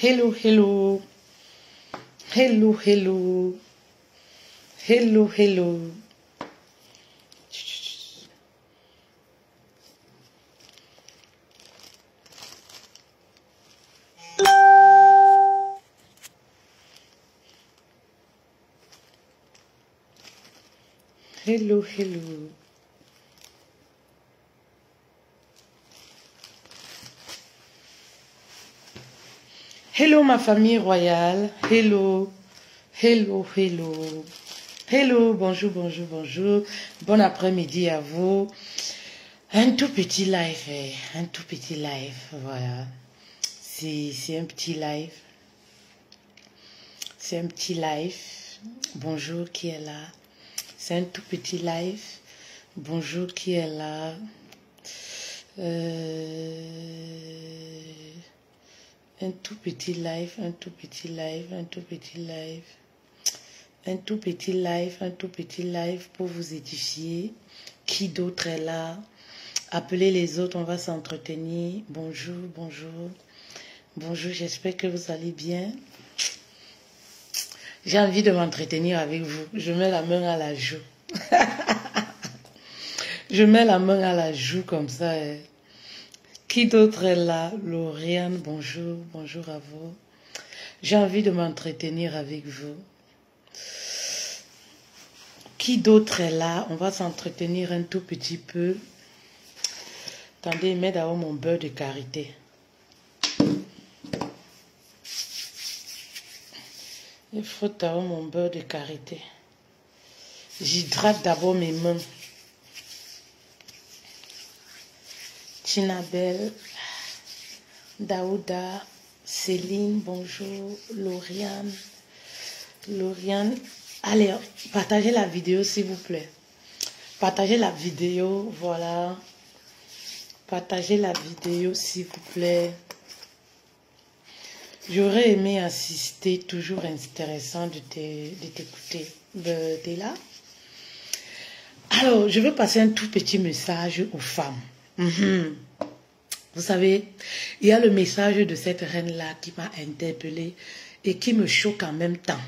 Hello, hello. Hello, hello. Hello, hello. Hello, hello. Hello ma famille royale. Hello. Hello, hello. Hello, bonjour, bonjour, bonjour. Bon après-midi à vous. Un tout petit live, un tout petit live, voilà. C'est un petit live. C'est un petit live. Bonjour, qui est là? C'est un tout petit live. Bonjour, qui est là? Un tout petit live, un tout petit live, un tout petit live. Un tout petit live, un tout petit live pour vous édifier. Qui d'autre est là? Appelez les autres, on va s'entretenir. Bonjour, bonjour. Bonjour, j'espère que vous allez bien. J'ai envie de m'entretenir avec vous. Je mets la main à la joue. Je mets la main à la joue comme ça. Qui d'autre est là? Lauriane, bonjour, bonjour à vous. J'ai envie de m'entretenir avec vous. Qui d'autre est là? On va s'entretenir un tout petit peu. Attendez, mets d'abord mon beurre de karité. Il faut d'abord mon beurre de karité. J'hydrate d'abord mes mains. Tinabel, Daouda, Céline, bonjour, Lauriane. Lauriane, allez, partagez la vidéo s'il vous plaît. Partagez la vidéo, voilà. Partagez la vidéo s'il vous plaît. J'aurais aimé assister, toujours intéressant de t'écouter. T'es là? Alors, je veux passer un tout petit message aux femmes. Vous savez, il y a le message de cette reine-là qui m'a interpellée et qui me choque en même temps.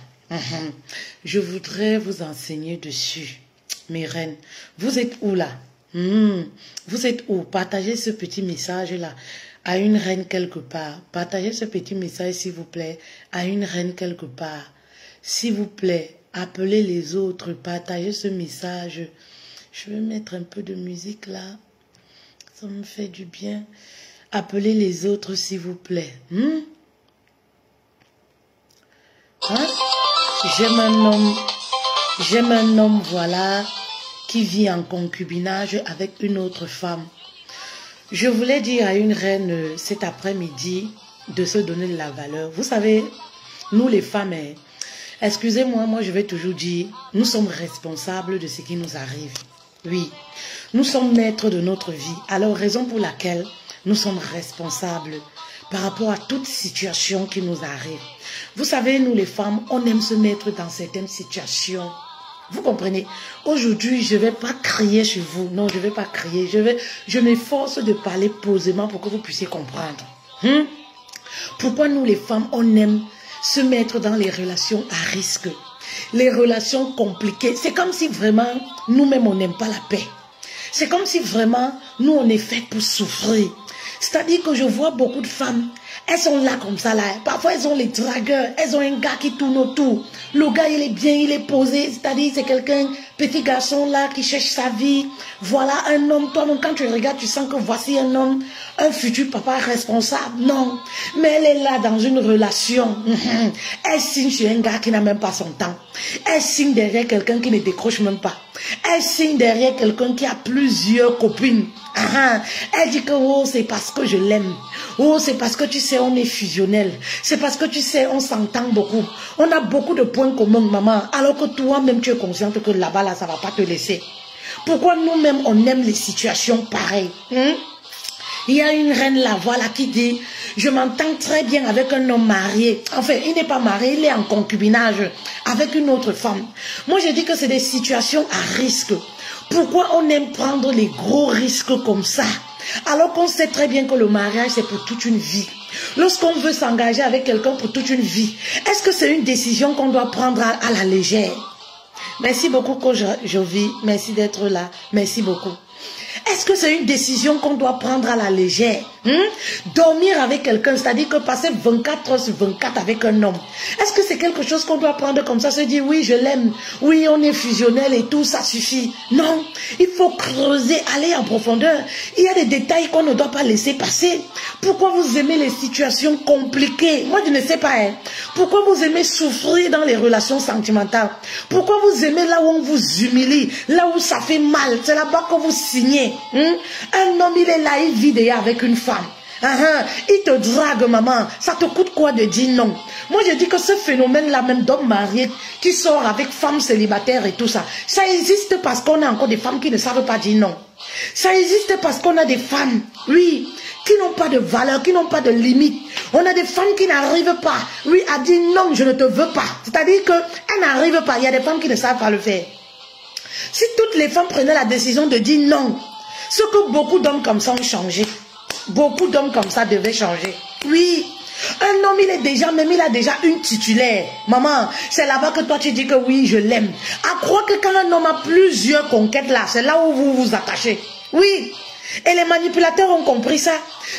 Je voudrais vous enseigner dessus. Mes reines, vous êtes où là? Vous êtes où? Partagez ce petit message-là à une reine quelque part. Partagez ce petit message, s'il vous plaît, à une reine quelque part. S'il vous plaît, appelez les autres, partagez ce message. Je vais mettre un peu de musique là. Ça me fait du bien. Appelez les autres, s'il vous plaît. Hein? J'aime un homme, voilà, qui vit en concubinage avec une autre femme. Je voulais dire à une reine cet après-midi de se donner de la valeur. Vous savez, nous les femmes, excusez-moi, moi je vais toujours dire, nous sommes responsables de ce qui nous arrive. Oui, nous sommes maîtres de notre vie. Alors, raison pour laquelle nous sommes responsables par rapport à toute situation qui nous arrive. Vous savez, nous les femmes, on aime se mettre dans certaines situations. Vous comprenez? Aujourd'hui, je ne vais pas crier chez vous. Non, je ne vais pas crier. Je m'efforce de parler posément pour que vous puissiez comprendre. Pourquoi nous les femmes, on aime se mettre dans les relations à risque? Les relations compliquées. C'est comme si vraiment, nous-mêmes, on n'aime pas la paix. C'est comme si vraiment, nous, on est fait pour souffrir. C'est-à-dire que je vois beaucoup de femmes, elles sont là comme ça, là. Parfois, elles ont les dragueurs, elles ont un gars qui tourne autour. Le gars, il est bien, il est posé. C'est-à-dire, c'est quelqu'un, petit garçon là, qui cherche sa vie. Voilà un homme. Toi, quand tu regardes, tu sens que voici un homme, un futur papa responsable. Non. Mais elle est là dans une relation. Elle signe sur un gars qui n'a même pas son temps. Elle signe derrière quelqu'un qui ne décroche même pas. Elle signe derrière quelqu'un qui a plusieurs copines. Elle dit que oh, c'est parce que je l'aime. Oh, c'est parce que tu sais, on est fusionnel. C'est parce que tu sais, on s'entend beaucoup. On a beaucoup de points communs, maman. Alors que toi-même, tu es consciente que là-bas, là, ça ne va pas te laisser. Pourquoi nous-mêmes, on aime les situations pareilles? Il y a une reine là, voilà, qui dit, je m'entends très bien avec un homme marié. Enfin, il n'est pas marié, il est en concubinage avec une autre femme. Moi, je dis que c'est des situations à risque. Pourquoi on aime prendre les gros risques comme ça? Alors qu'on sait très bien que le mariage, c'est pour toute une vie. Lorsqu'on veut s'engager avec quelqu'un pour toute une vie, est-ce que c'est une décision qu'on doit prendre à la légère? Merci beaucoup, coach Jovi. Merci d'être là. Merci beaucoup. Est-ce que c'est une décision qu'on doit prendre à la légère? Dormir avec quelqu'un, c'est-à-dire que passer 24 heures sur 24 avec un homme. Est-ce que c'est quelque chose qu'on doit prendre comme ça, se dire oui, je l'aime, oui, on est fusionnel et tout, ça suffit? Non, il faut creuser, aller en profondeur. Il y a des détails qu'on ne doit pas laisser passer. Pourquoi vous aimez les situations compliquées? Moi, je ne sais pas. Pourquoi vous aimez souffrir dans les relations sentimentales? Pourquoi vous aimez là où on vous humilie, là où ça fait mal? C'est là-bas que vous signez. Un homme, il est là, il vit déjà avec une femme. Il te drague, maman. Ça te coûte quoi de dire non? Moi, je dis que ce phénomène-là, même d'hommes mariés qui sort avec femmes célibataires et tout ça, ça existe parce qu'on a encore des femmes qui ne savent pas dire non. Ça existe parce qu'on a des femmes, oui, qui n'ont pas de valeur, qui n'ont pas de limite. On a des femmes qui n'arrivent pas, oui, à dire non, je ne te veux pas. C'est-à-dire qu'elles n'arrivent pas. Il y a des femmes qui ne savent pas le faire. Si toutes les femmes prenaient la décision de dire non, ce que beaucoup d'hommes comme ça ont changé. Beaucoup d'hommes comme ça devaient changer. Oui, un homme, il a déjà une titulaire. Maman, c'est là-bas que toi tu dis que oui, je l'aime. À croire que quand un homme a plusieurs conquêtes là, c'est là où vous vous attachez. Oui, et les manipulateurs ont compris ça.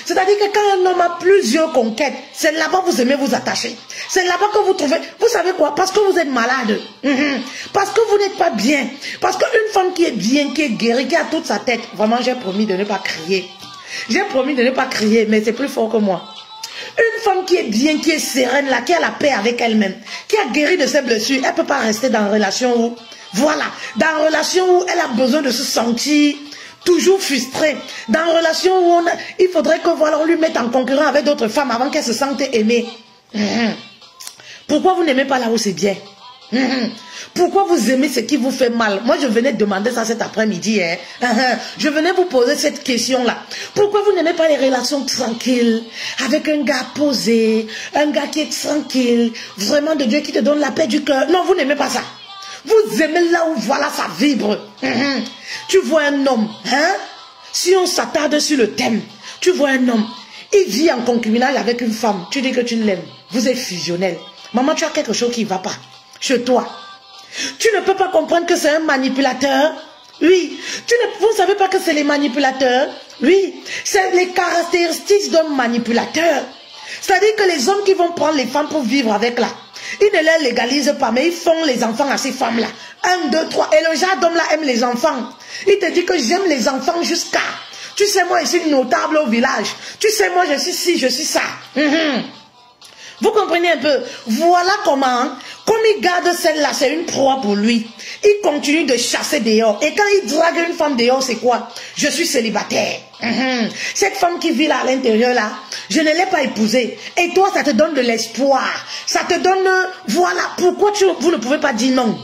C'est-à-dire que quand un homme a plusieurs conquêtes, c'est là-bas que vous aimez vous attacher. C'est là-bas que vous trouvez, vous savez quoi? Parce que vous êtes malade. Parce que vous n'êtes pas bien. Parce qu'une femme qui est bien, qui est guérie, qui a toute sa tête, vraiment j'ai promis de ne pas crier. J'ai promis de ne pas crier, mais c'est plus fort que moi. Une femme qui est bien, qui est sereine, là, qui a la paix avec elle-même, qui a guéri de ses blessures, elle ne peut pas rester dans une relation où, voilà, dans une relation où elle a besoin de se sentir toujours frustrée, dans une relation où il faudrait que voilà, on lui mette en concurrence avec d'autres femmes avant qu'elle se sente aimée. Pourquoi vous n'aimez pas là où c'est bien? Pourquoi vous aimez ce qui vous fait mal? Moi, je venais demander ça cet après-midi. Je venais vous poser cette question-là. Pourquoi vous n'aimez pas les relations tranquilles, avec un gars posé, un gars qui est tranquille, vraiment de Dieu qui te donne la paix du cœur? Non, vous n'aimez pas ça. Vous aimez là où voilà ça vibre. Tu vois un homme, si on s'attarde sur le thème, tu vois un homme, il vit en concubinage avec une femme, tu dis que tu l'aimes, vous êtes fusionnel. Maman, tu as quelque chose qui ne va pas chez toi. Tu ne peux pas comprendre que c'est un manipulateur. Oui. Vous ne savez pas que c'est les manipulateurs. Oui. C'est les caractéristiques d'un manipulateur. C'est-à-dire que les hommes qui vont prendre les femmes pour vivre avec là, ils ne les légalisent pas, mais ils font les enfants à ces femmes-là. 1, 2, 3. Et le genre d'homme là aime les enfants. Il te dit que j'aime les enfants jusqu'à... Tu sais, moi, je suis notable au village. Tu sais, moi, je suis ci, je suis ça. Vous comprenez un peu? Voilà comment, comme il garde celle-là, c'est une proie pour lui. Il continue de chasser dehors. Et quand il drague une femme dehors, c'est quoi? Je suis célibataire. Cette femme qui vit là à l'intérieur là, je ne l'ai pas épousée. Et toi, ça te donne de l'espoir. Ça te donne, voilà, pourquoi vous ne pouvez pas dire non?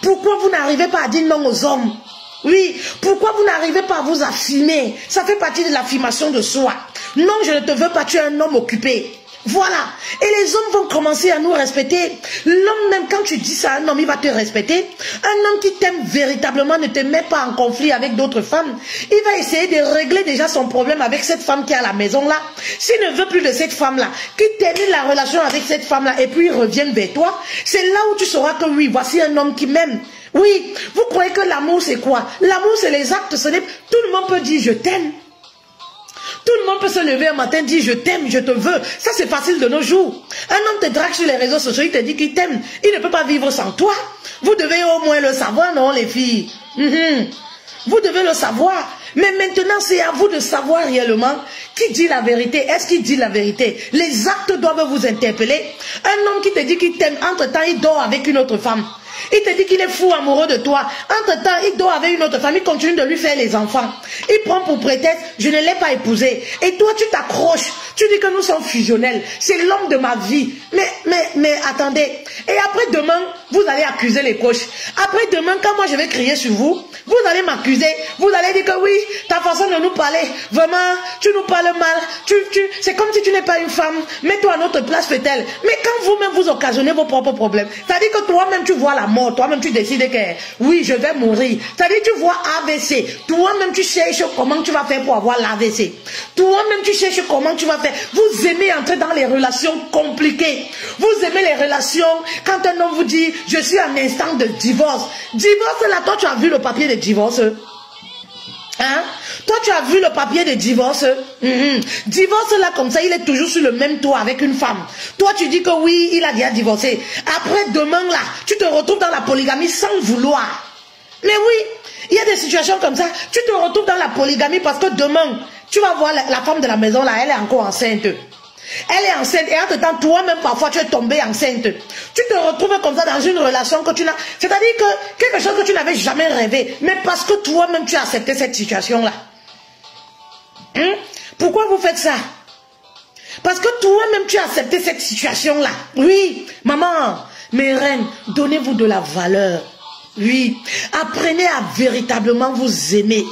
Pourquoi vous n'arrivez pas à dire non aux hommes? Oui, pourquoi vous n'arrivez pas à vous affirmer? Ça fait partie de l'affirmation de soi. Non, je ne te veux pas, tu es un homme occupé. Voilà. Et les hommes vont commencer à nous respecter. L'homme, même quand tu dis ça à un homme, il va te respecter. Un homme qui t'aime véritablement ne te met pas en conflit avec d'autres femmes. Il va essayer de régler déjà son problème avec cette femme qui est à la maison là. S'il ne veut plus de cette femme là, qui termine la relation avec cette femme là et puis il revient vers toi, c'est là où tu sauras que oui, voici un homme qui m'aime. Oui, vous croyez que l'amour c'est quoi? L'amour c'est les actes, ce n'est... Tout le monde peut dire je t'aime. Tout le monde peut se lever un matin et dire je t'aime, je te veux. Ça c'est facile de nos jours. Un homme te drague sur les réseaux sociaux, il te dit qu'il t'aime. Il ne peut pas vivre sans toi. Vous devez au moins le savoir, non les filles? Vous devez le savoir. Mais maintenant c'est à vous de savoir réellement qui dit la vérité. Est-ce qu'il dit la vérité? Les actes doivent vous interpeller. Un homme qui te dit qu'il t'aime, entre-temps il dort avec une autre femme. Il te dit qu'il est fou amoureux de toi. Entre-temps, il dort avec une autre femme. Il continue de lui faire les enfants. Il prend pour prétexte, je ne l'ai pas épousé. Et toi, tu t'accroches. Tu dis que nous sommes fusionnels. C'est l'homme de ma vie. Mais attendez. Et après demain, vous allez accuser les coachs. Après demain, quand moi je vais crier sur vous, vous allez m'accuser. Vous allez dire que oui, ta façon de nous parler, vraiment, tu nous parles mal. C'est comme si tu n'es pas une femme. Mets-toi à notre place, fait-elle. Mais quand vous-même vous occasionnez vos propres problèmes, c'est-à-dire que toi-même tu vois la la mort. Toi-même, tu décides que, oui, je vais mourir. C'est-à-dire, tu vois AVC. Toi-même, tu cherches comment tu vas faire pour avoir l'AVC. Toi-même, tu cherches comment tu vas faire. Vous aimez entrer dans les relations compliquées. Vous aimez les relations quand un homme vous dit, je suis en instant de divorce. Divorce, là, toi, tu as vu le papier de divorce. Hein? Toi, tu as vu le papier de divorce. Divorce là comme ça, il est toujours sur le même toit avec une femme. Toi, tu dis que oui, il a déjà divorcé. Après, demain là, tu te retrouves dans la polygamie sans vouloir. Mais oui, il y a des situations comme ça. Tu te retrouves dans la polygamie parce que demain, tu vas voir la femme de la maison là, elle est encore enceinte. Elle est enceinte et entre temps, toi-même parfois tu es tombé enceinte. Tu te retrouves comme ça dans une relation que tu n'as... C'est-à-dire que quelque chose que tu n'avais jamais rêvé. Mais parce que toi-même tu as accepté cette situation-là. Pourquoi vous faites ça? Parce que toi-même tu as accepté cette situation-là. Oui, maman, mes reines, donnez-vous de la valeur. Oui, apprenez à véritablement vous aimer.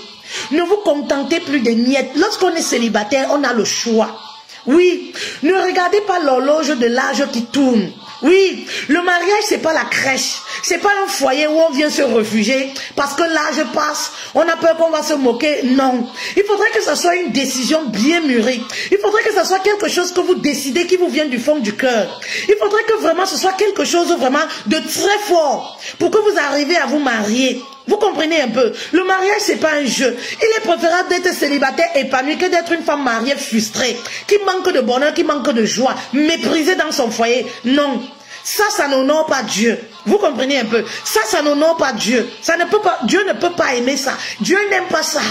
Ne vous contentez plus des miettes. Lorsqu'on est célibataire, on a le choix. Oui, ne regardez pas l'horloge de l'âge qui tourne. Oui, le mariage, c'est pas la crèche. C'est pas un foyer où on vient se réfugier parce que l'âge passe, on a peur qu'on va se moquer. Non, il faudrait que ce soit une décision bien mûrie. Il faudrait que ce soit quelque chose que vous décidez qui vous vient du fond du cœur. Il faudrait que vraiment ce soit quelque chose vraiment de très fort pour que vous arriviez à vous marier. Vous comprenez un peu? Le mariage, c'est pas un jeu. Il est préférable d'être célibataire épanoui que d'être une femme mariée frustrée, qui manque de bonheur, qui manque de joie, méprisée dans son foyer. Non. Ça n'honore pas Dieu. Vous comprenez un peu? Ça n'honore pas Dieu. Ça ne peut pas, Dieu ne peut pas aimer ça. Dieu n'aime pas ça.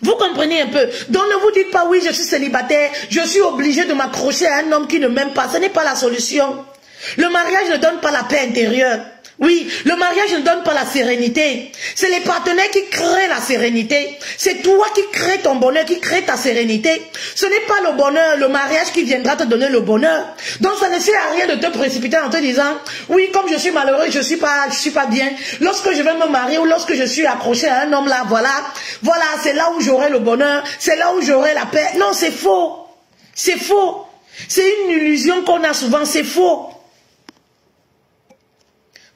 Vous comprenez un peu? Donc ne vous dites pas, oui, je suis célibataire, je suis obligé de m'accrocher à un homme qui ne m'aime pas. Ce n'est pas la solution. Le mariage ne donne pas la paix intérieure. Oui, le mariage ne donne pas la sérénité. C'est les partenaires qui créent la sérénité. C'est toi qui crées ton bonheur, qui crée ta sérénité. Ce n'est pas le bonheur, le mariage qui viendra te donner le bonheur. Donc ça ne sert à rien de te précipiter en te disant, oui, comme je suis malheureux, je suis pas bien. Lorsque je vais me marier ou lorsque je suis accroché à un homme là, voilà, c'est là où j'aurai le bonheur, c'est là où j'aurai la paix. Non, c'est faux. C'est faux. C'est une illusion qu'on a souvent, c'est faux.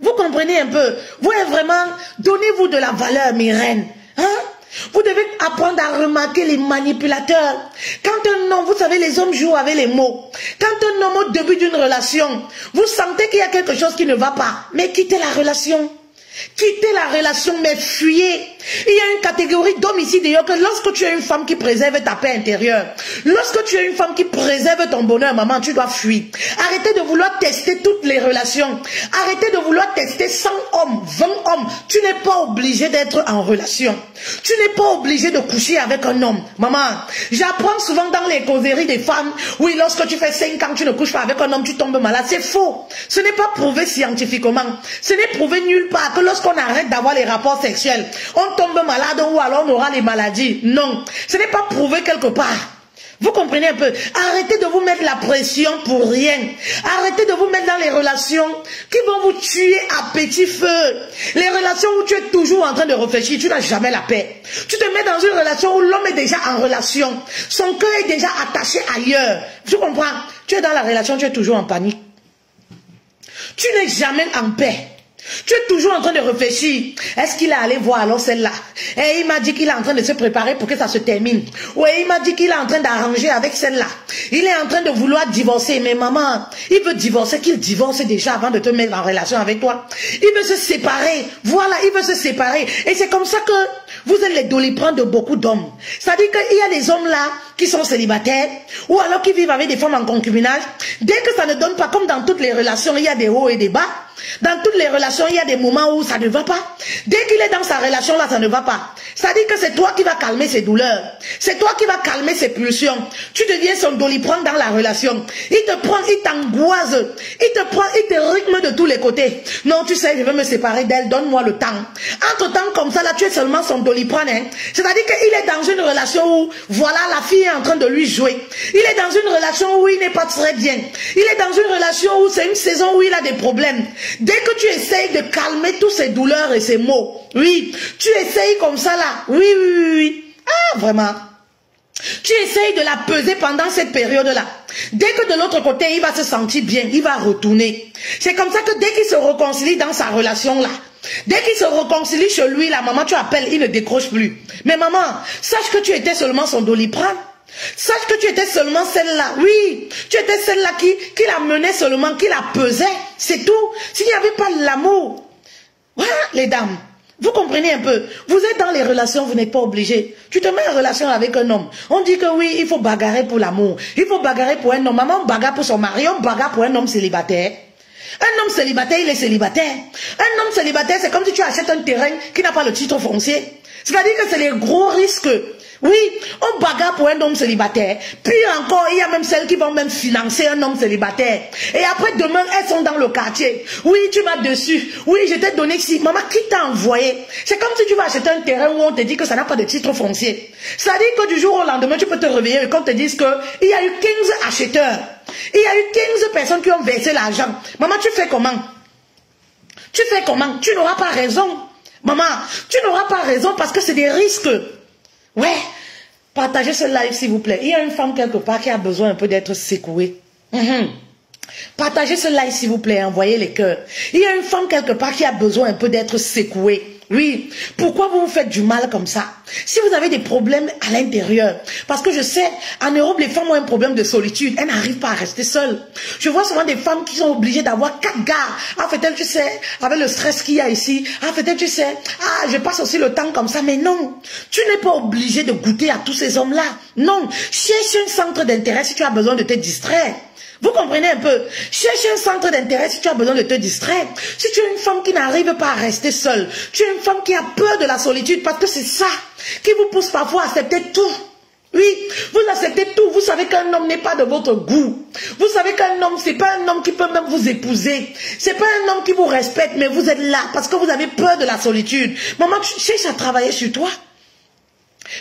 Vous comprenez un peu? Vous êtes vraiment, donnez-vous de la valeur, mes reines. Hein? Vous devez apprendre à remarquer les manipulateurs. Quand un homme, vous savez, les hommes jouent avec les mots. Quand un homme au début d'une relation, vous sentez qu'il y a quelque chose qui ne va pas, mais quittez la relation. Quittez la relation, mais fuyez. Il y a une catégorie d'hommes ici d'ailleurs que lorsque tu es une femme qui préserve ta paix intérieure, lorsque tu es une femme qui préserve ton bonheur, maman, tu dois fuir. Arrêtez de vouloir tester toutes les relations. Arrêtez de vouloir tester 100 hommes, 20 hommes. Tu n'es pas obligé d'être en relation. Tu n'es pas obligé de coucher avec un homme. Maman, j'apprends souvent dans les causeries des femmes, oui, lorsque tu fais 5 ans, tu ne couches pas avec un homme, tu tombes malade. C'est faux. Ce n'est pas prouvé scientifiquement. Ce n'est prouvé nulle part que lorsqu'on arrête d'avoir les rapports sexuels, on tombe malade ou alors on aura les maladies. Non, ce n'est pas prouvé quelque part. Vous comprenez un peu? Arrêtez de vous mettre la pression pour rien. Arrêtez de vous mettre dans les relations qui vont vous tuer à petit feu. Les relations où tu es toujours en train de réfléchir, tu n'as jamais la paix. Tu te mets dans une relation où l'homme est déjà en relation. Son cœur est déjà attaché ailleurs. Tu comprends? Tu es dans la relation, tu es toujours en panique. Tu n'es jamais en paix. Tu es toujours en train de réfléchir. Est-ce qu'il est allé voir alors celle-là? Et il m'a dit qu'il est en train de se préparer pour que ça se termine. Oui, il m'a dit qu'il est en train d'arranger avec celle-là. Il est en train de vouloir divorcer. Mais maman, il veut divorcer, qu'il divorce déjà avant de te mettre en relation avec toi. Il veut se séparer. Voilà, il veut se séparer. Et c'est comme ça que vous êtes les doliprane de beaucoup d'hommes. C'est-à-dire qu'il y a des hommes là qui sont célibataires ou alors qui vivent avec des femmes en concubinage. Dès que ça ne donne pas, comme dans toutes les relations, il y a des hauts et des bas. Dans toutes les relations, il y a des moments où ça ne va pas. Dès qu'il est dans sa relation là, ça ne va pas. C'est-à-dire que c'est toi qui vas calmer ses douleurs. C'est toi qui vas calmer ses pulsions. Tu deviens son doliprane dans la relation. Il te prend, il t'angoisse. Il te prend, il te rythme de tous les côtés. Non, tu sais, je vais me séparer d'elle, donne-moi le temps. Entre-temps, comme ça, là, tu es seulement son doliprane. Hein. C'est-à-dire qu'il est dans une relation où, voilà, la fille est en train de lui jouer. Il est dans une relation où il n'est pas très bien. Il est dans une relation où c'est une saison où il a des problèmes. Dès que tu essayes de calmer tous ces douleurs et ces maux, oui, tu essayes comme ça là, oui. Ah, vraiment. Tu essayes de la peser pendant cette période-là. Dès que de l'autre côté, il va se sentir bien, il va retourner. C'est comme ça que dès qu'il se réconcilie dans sa relation là, dès qu'il se réconcilie chez lui, la maman, tu appelles, il ne décroche plus. Mais maman, sache que tu étais seulement son doliprane. Sache que tu étais seulement celle-là. Oui, tu étais celle-là qui la menait seulement, qui la pesait. C'est tout. S'il n'y avait pas l'amour. Voilà, les dames. Vous comprenez un peu. Vous êtes dans les relations, vous n'êtes pas obligé. Tu te mets en relation avec un homme. On dit que oui, il faut bagarrer pour l'amour. Il faut bagarrer pour un homme. Maman, on bagarre pour son mari, on bagarre pour un homme célibataire. Un homme célibataire, il est célibataire. Un homme célibataire, c'est comme si tu achètes un terrain qui n'a pas le titre foncier. C'est-à-dire que c'est les gros risques. Oui, on bagarre pour un homme célibataire. Puis encore, il y a même celles qui vont même financer un homme célibataire. Et après, demain, elles sont dans le quartier. Oui, tu vas dessus. Oui, je t'ai donné ici. Maman, qui t'a envoyé? C'est comme si tu vas acheter un terrain où on te dit que ça n'a pas de titre foncier. C'est-à-dire que du jour au lendemain, tu peux te réveiller et qu'on te dise qu'il y a eu 15 acheteurs. Il y a eu 15 personnes qui ont versé l'argent. Maman, tu fais comment? Tu fais comment? Tu n'auras pas raison. Maman, tu n'auras pas raison parce que c'est des risques. Ouais, partagez ce live s'il vous plaît. Il y a une femme quelque part qui a besoin un peu d'être secouée. Partagez ce live s'il vous plaît, envoyez les cœurs. Il y a une femme quelque part qui a besoin un peu d'être secouée. Oui, pourquoi vous vous faites du mal comme ça? Si vous avez des problèmes à l'intérieur, parce que je sais, en Europe, les femmes ont un problème de solitude, elles n'arrivent pas à rester seules. Je vois souvent des femmes qui sont obligées d'avoir 4 gars. Ah, peut-être, tu sais, avec le stress qu'il y a ici, ah, peut-être, tu sais, ah, je passe aussi le temps comme ça, mais non, tu n'es pas obligé de goûter à tous ces hommes-là. Non, cherche un centre d'intérêt si tu as besoin de te distraire. Vous comprenez un peu? Cherche un centre d'intérêt si tu as besoin de te distraire. Si tu es une femme qui n'arrive pas à rester seule, tu es une femme qui a peur de la solitude parce que c'est ça qui vous pousse parfois à accepter tout. Oui, vous acceptez tout. Vous savez qu'un homme n'est pas de votre goût. Vous savez qu'un homme, c'est pas un homme qui peut même vous épouser. C'est pas un homme qui vous respecte, mais vous êtes là parce que vous avez peur de la solitude. Maman, tu cherches à travailler sur toi.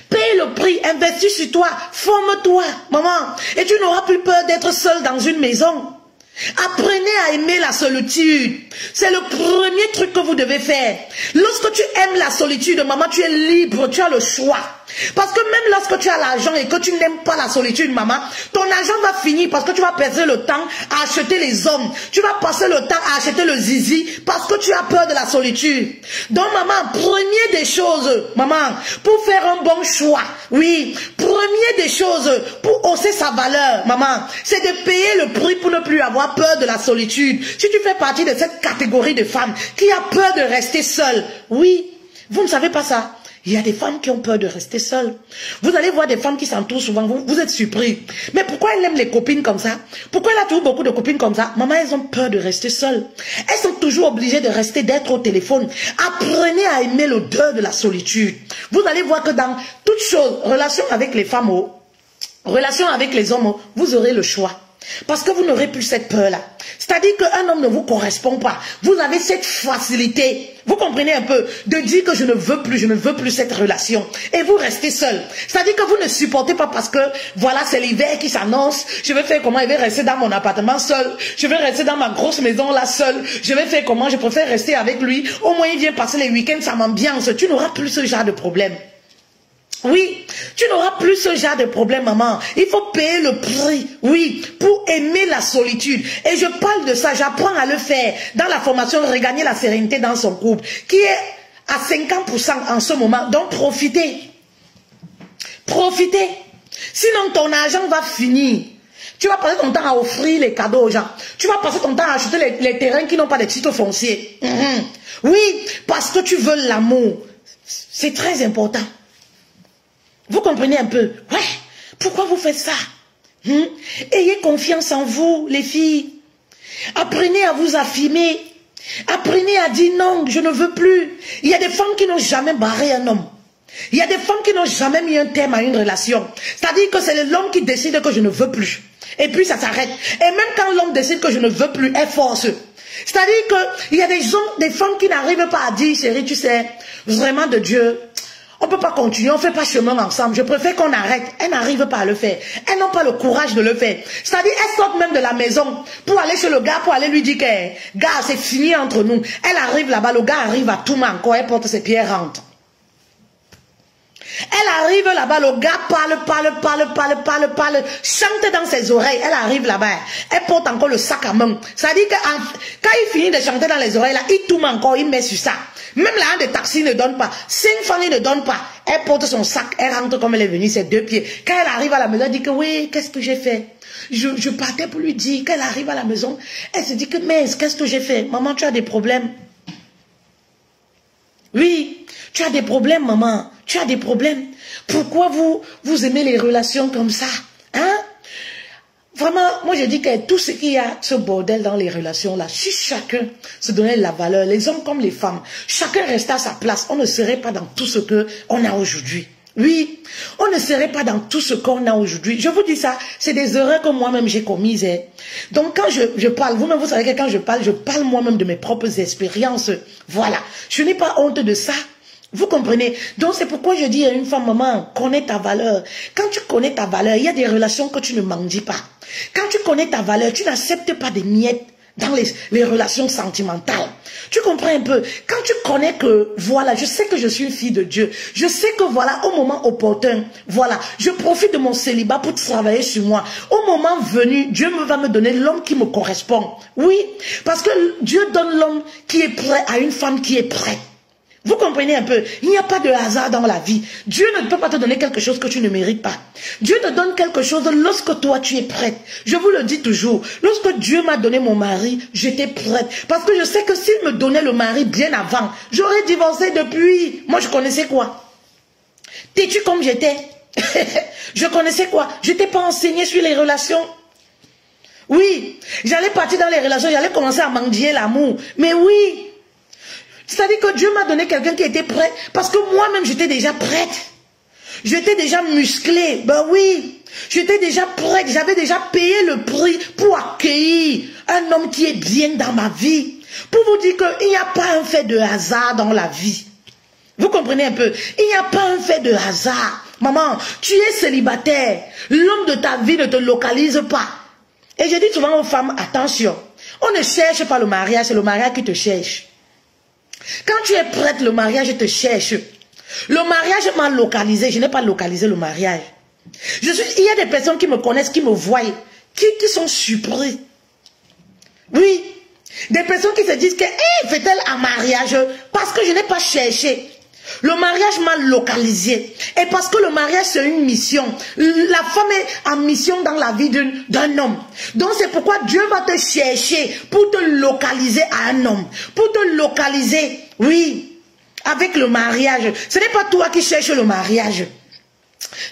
Paye le prix, investis sur toi, forme-toi, maman, et tu n'auras plus peur d'être seule dans une maison. Apprenez à aimer la solitude. C'est le premier truc que vous devez faire. Lorsque tu aimes la solitude, maman, tu es libre, tu as le choix. Parce que même lorsque tu as l'argent et que tu n'aimes pas la solitude, maman, ton argent va finir parce que tu vas passer le temps à acheter les hommes. Tu vas passer le temps à acheter le zizi parce que tu as peur de la solitude. Donc, maman, premier des choses, maman, pour faire un bon choix, oui, premier des choses pour hausser sa valeur, maman, c'est de payer le prix pour ne plus avoir peur de la solitude. Si tu fais partie de cette catégorie de femmes qui a peur de rester seule, oui, vous ne savez pas ça. Il y a des femmes qui ont peur de rester seules. Vous allez voir des femmes qui s'entourent souvent, vous êtes surpris. Mais pourquoi elles aiment les copines comme ça? Pourquoi elle a toujours beaucoup de copines comme ça? Maman, elles ont peur de rester seules. Elles sont toujours obligées de rester, d'être au téléphone. Apprenez à aimer l'odeur de la solitude. Vous allez voir que dans toutes choses, relation avec les femmes, relation avec les hommes, vous aurez le choix. Parce que vous n'aurez plus cette peur-là. C'est-à-dire qu'un homme ne vous correspond pas. Vous avez cette facilité, vous comprenez un peu, de dire que je ne veux plus cette relation. Et vous restez seul. C'est-à-dire que vous ne supportez pas parce que, voilà, c'est l'hiver qui s'annonce. Je vais faire comment? Je vais rester dans mon appartement seul. Je vais rester dans ma grosse maison là seul. Je vais faire comment? Je préfère rester avec lui. Au moins, il vient passer les week-ends, ça m'ambiance. Tu n'auras plus ce genre de problème. Oui, tu n'auras plus ce genre de problème, maman. Il faut payer le prix, oui, pour aimer la solitude. Et je parle de ça, j'apprends à le faire dans la formation Regagner la sérénité dans son couple, qui est à 50% en ce moment. Donc profitez. Profitez. Sinon ton argent va finir. Tu vas passer ton temps à offrir les cadeaux aux gens. Tu vas passer ton temps à acheter les terrains qui n'ont pas de titre foncier. Oui, parce que tu veux l'amour. C'est très important. Vous comprenez un peu? Ouais. Pourquoi vous faites ça? Ayez confiance en vous, les filles. Apprenez à vous affirmer. Apprenez à dire non, je ne veux plus. Il y a des femmes qui n'ont jamais barré un homme. Il y a des femmes qui n'ont jamais mis un terme à une relation. C'est-à-dire que c'est l'homme qui décide que je ne veux plus. Et puis ça s'arrête. Et même quand l'homme décide que je ne veux plus, elle force. C'est-à-dire qu'il y a des femmes qui n'arrivent pas à dire, chérie, tu sais, vraiment de Dieu, on ne peut pas continuer, on ne fait pas chemin ensemble. Je préfère qu'on arrête. Elles n'arrivent pas à le faire. Elles n'ont pas le courage de le faire. C'est-à-dire, elles sortent même de la maison pour aller chez le gars, pour aller lui dire que, gars, c'est fini entre nous. Elle arrive là-bas, le gars arrive à tout main, quand elle porte ses pieds, rentre. Elle arrive là-bas, le gars parle, chante dans ses oreilles. Elle arrive là-bas, elle porte encore le sac à main. Ça dit que quand il finit de chanter dans les oreilles, là, il tourne encore, il met sur ça. Même là, un de taxi ne donne pas. 5 francs, il ne donne pas. Elle porte son sac, elle rentre comme elle est venue, ses 2 pieds. Quand elle arrive à la maison, elle dit que oui, qu'est-ce que j'ai fait? Je partais pour lui dire, quand elle arrive à la maison, elle se dit que mince, qu'est-ce que j'ai fait? Maman, tu as des problèmes. Oui, tu as des problèmes, maman. Tu as des problèmes. Pourquoi vous aimez les relations comme ça? Hein? Vraiment, moi je dis que tout ce qu'il y a, ce bordel dans les relations là, si chacun se donnait la valeur, les hommes comme les femmes, chacun restait à sa place, on ne serait pas dans tout ce qu'on a aujourd'hui. Oui, on ne serait pas dans tout ce qu'on a aujourd'hui. Je vous dis ça, c'est des erreurs que moi-même j'ai commises. Hein. Donc quand je parle, vous-même vous savez que quand je parle moi-même de mes propres expériences. Voilà, je n'ai pas honte de ça. Vous comprenez? Donc c'est pourquoi je dis à une femme, maman, connais ta valeur. Quand tu connais ta valeur, il y a des relations que tu ne mendis pas. Quand tu connais ta valeur, tu n'acceptes pas des miettes dans les relations sentimentales. Tu comprends un peu? Quand tu connais que, voilà, je sais que je suis une fille de Dieu. Je sais que, voilà, au moment opportun, voilà, je profite de mon célibat pour travailler sur moi. Au moment venu, Dieu va me donner l'homme qui me correspond. Oui, parce que Dieu donne l'homme qui est prêt à une femme qui est prête. Vous comprenez un peu? Il n'y a pas de hasard dans la vie. Dieu ne peut pas te donner quelque chose que tu ne mérites pas. Dieu te donne quelque chose lorsque toi tu es prête. Je vous le dis toujours. Lorsque Dieu m'a donné mon mari, j'étais prête. Parce que je sais que s'il me donnait le mari bien avant, j'aurais divorcé depuis. Moi je connaissais quoi? Têtu comme j'étais. Je connaissais quoi? Je n'étais pas enseignée sur les relations. Oui, j'allais partir dans les relations, j'allais commencer à mendier l'amour. Mais oui. C'est-à-dire que Dieu m'a donné quelqu'un qui était prêt. Parce que moi-même, j'étais déjà prête. J'étais déjà musclée. Ben oui. J'étais déjà prête. J'avais déjà payé le prix pour accueillir un homme qui est bien dans ma vie. Pour vous dire qu'il n'y a pas un fait de hasard dans la vie. Vous comprenez un peu? Il n'y a pas un fait de hasard. Maman, tu es célibataire. L'homme de ta vie ne te localise pas. Et je dis souvent aux femmes, attention. On ne cherche pas le mariage, c'est le mariage qui te cherche. Quand tu es prête, le mariage te cherche. Le mariage m'a localisé. Je n'ai pas localisé le mariage. Il y a des personnes qui me connaissent, qui me voient, qui sont surpris. Oui. Des personnes qui se disent que, hey, fait-elle un mariage? Parce que je n'ai pas cherché. Le mariage m'a localisé. Et parce que le mariage, c'est une mission. La femme est en mission dans la vie d'un homme. Donc c'est pourquoi Dieu va te chercher pour te localiser à un homme. Pour te localiser, oui, avec le mariage. Ce n'est pas toi qui cherches le mariage.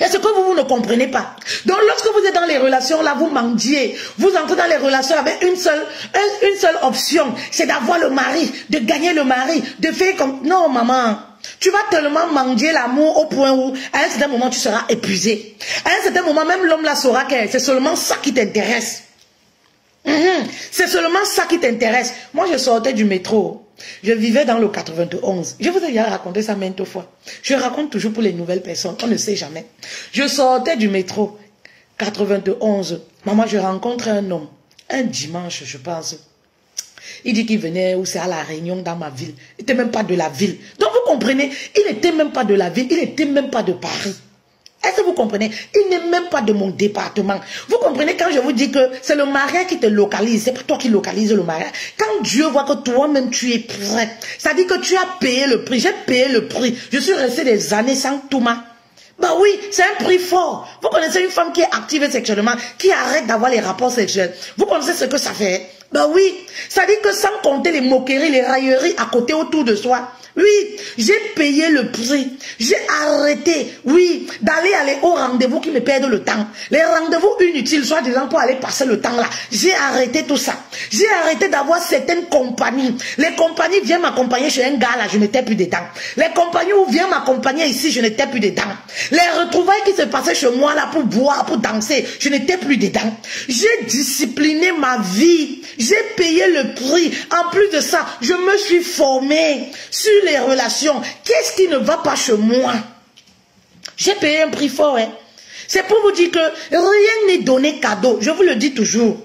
Est-ce que vous ne comprenez pas? Donc lorsque vous êtes dans les relations, là, vous mendiez. Vous entrez dans les relations avec une seule option. C'est d'avoir le mari, de gagner le mari, de faire comme... Non, maman. Tu vas tellement mendier l'amour au point où, à un certain moment, tu seras épuisé. À un certain moment, même l'homme là saura que c'est seulement ça qui t'intéresse. C'est seulement ça qui t'intéresse. Moi, je sortais du métro. Je vivais dans le 91. Je vous ai déjà raconté ça maintes fois. Je raconte toujours pour les nouvelles personnes. On ne sait jamais. Je sortais du métro. 91. Maman, je rencontre un homme. Un dimanche, je pense. Il dit qu'il venait, ou c'est à la Réunion dans ma ville. Il n'était même pas de la ville. Donc vous comprenez, il n'était même pas de la ville, il n'était même pas de Paris. Est-ce que vous comprenez? Il n'est même pas de mon département. Vous comprenez quand je vous dis que c'est le mariage qui te localise, c'est pas toi qui localise le mariage. Quand Dieu voit que toi-même tu es prêt, ça dit que tu as payé le prix. J'ai payé le prix. Je suis resté des années sans Touma. Bah oui, c'est un prix fort. Vous connaissez une femme qui est active sexuellement, qui arrête d'avoir les rapports sexuels. Vous connaissez ce que ça fait? Bah oui, ça dit que sans compter les moqueries, les railleries à côté autour de soi. Oui, j'ai payé le prix. J'ai arrêté, oui, d'aller au rendez-vous qui me perdent le temps. Les rendez-vous inutiles, soi-disant pour aller passer le temps là. J'ai arrêté tout ça. J'ai arrêté d'avoir certaines compagnies. Les compagnies viennent m'accompagner chez un gars là, je n'étais plus dedans. Les compagnies où viennent m'accompagner ici, je n'étais plus dedans. Les retrouvailles qui se passaient chez moi là pour boire, pour danser, je n'étais plus dedans. J'ai discipliné ma vie. J'ai payé le prix. En plus de ça, je me suis formée sur les relations. Qu'est-ce qui ne va pas chez moi? J'ai payé un prix fort. Hein? C'est pour vous dire que rien n'est donné cadeau. Je vous le dis toujours.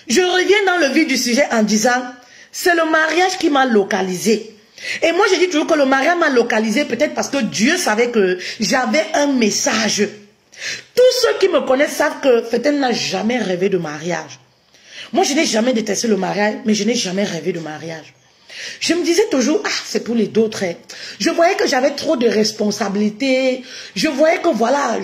Je reviens dans le vif du sujet en disant, c'est le mariage qui m'a localisé. Et moi, je dis toujours que le mariage m'a localisé peut-être parce que Dieu savait que j'avais un message. Tous ceux qui me connaissent savent que Fetel n'a jamais rêvé de mariage. Moi, je n'ai jamais détesté le mariage, mais je n'ai jamais rêvé de mariage. Je me disais toujours, ah, c'est pour les d'autres. Je voyais que j'avais trop de responsabilités. Je voyais que voilà,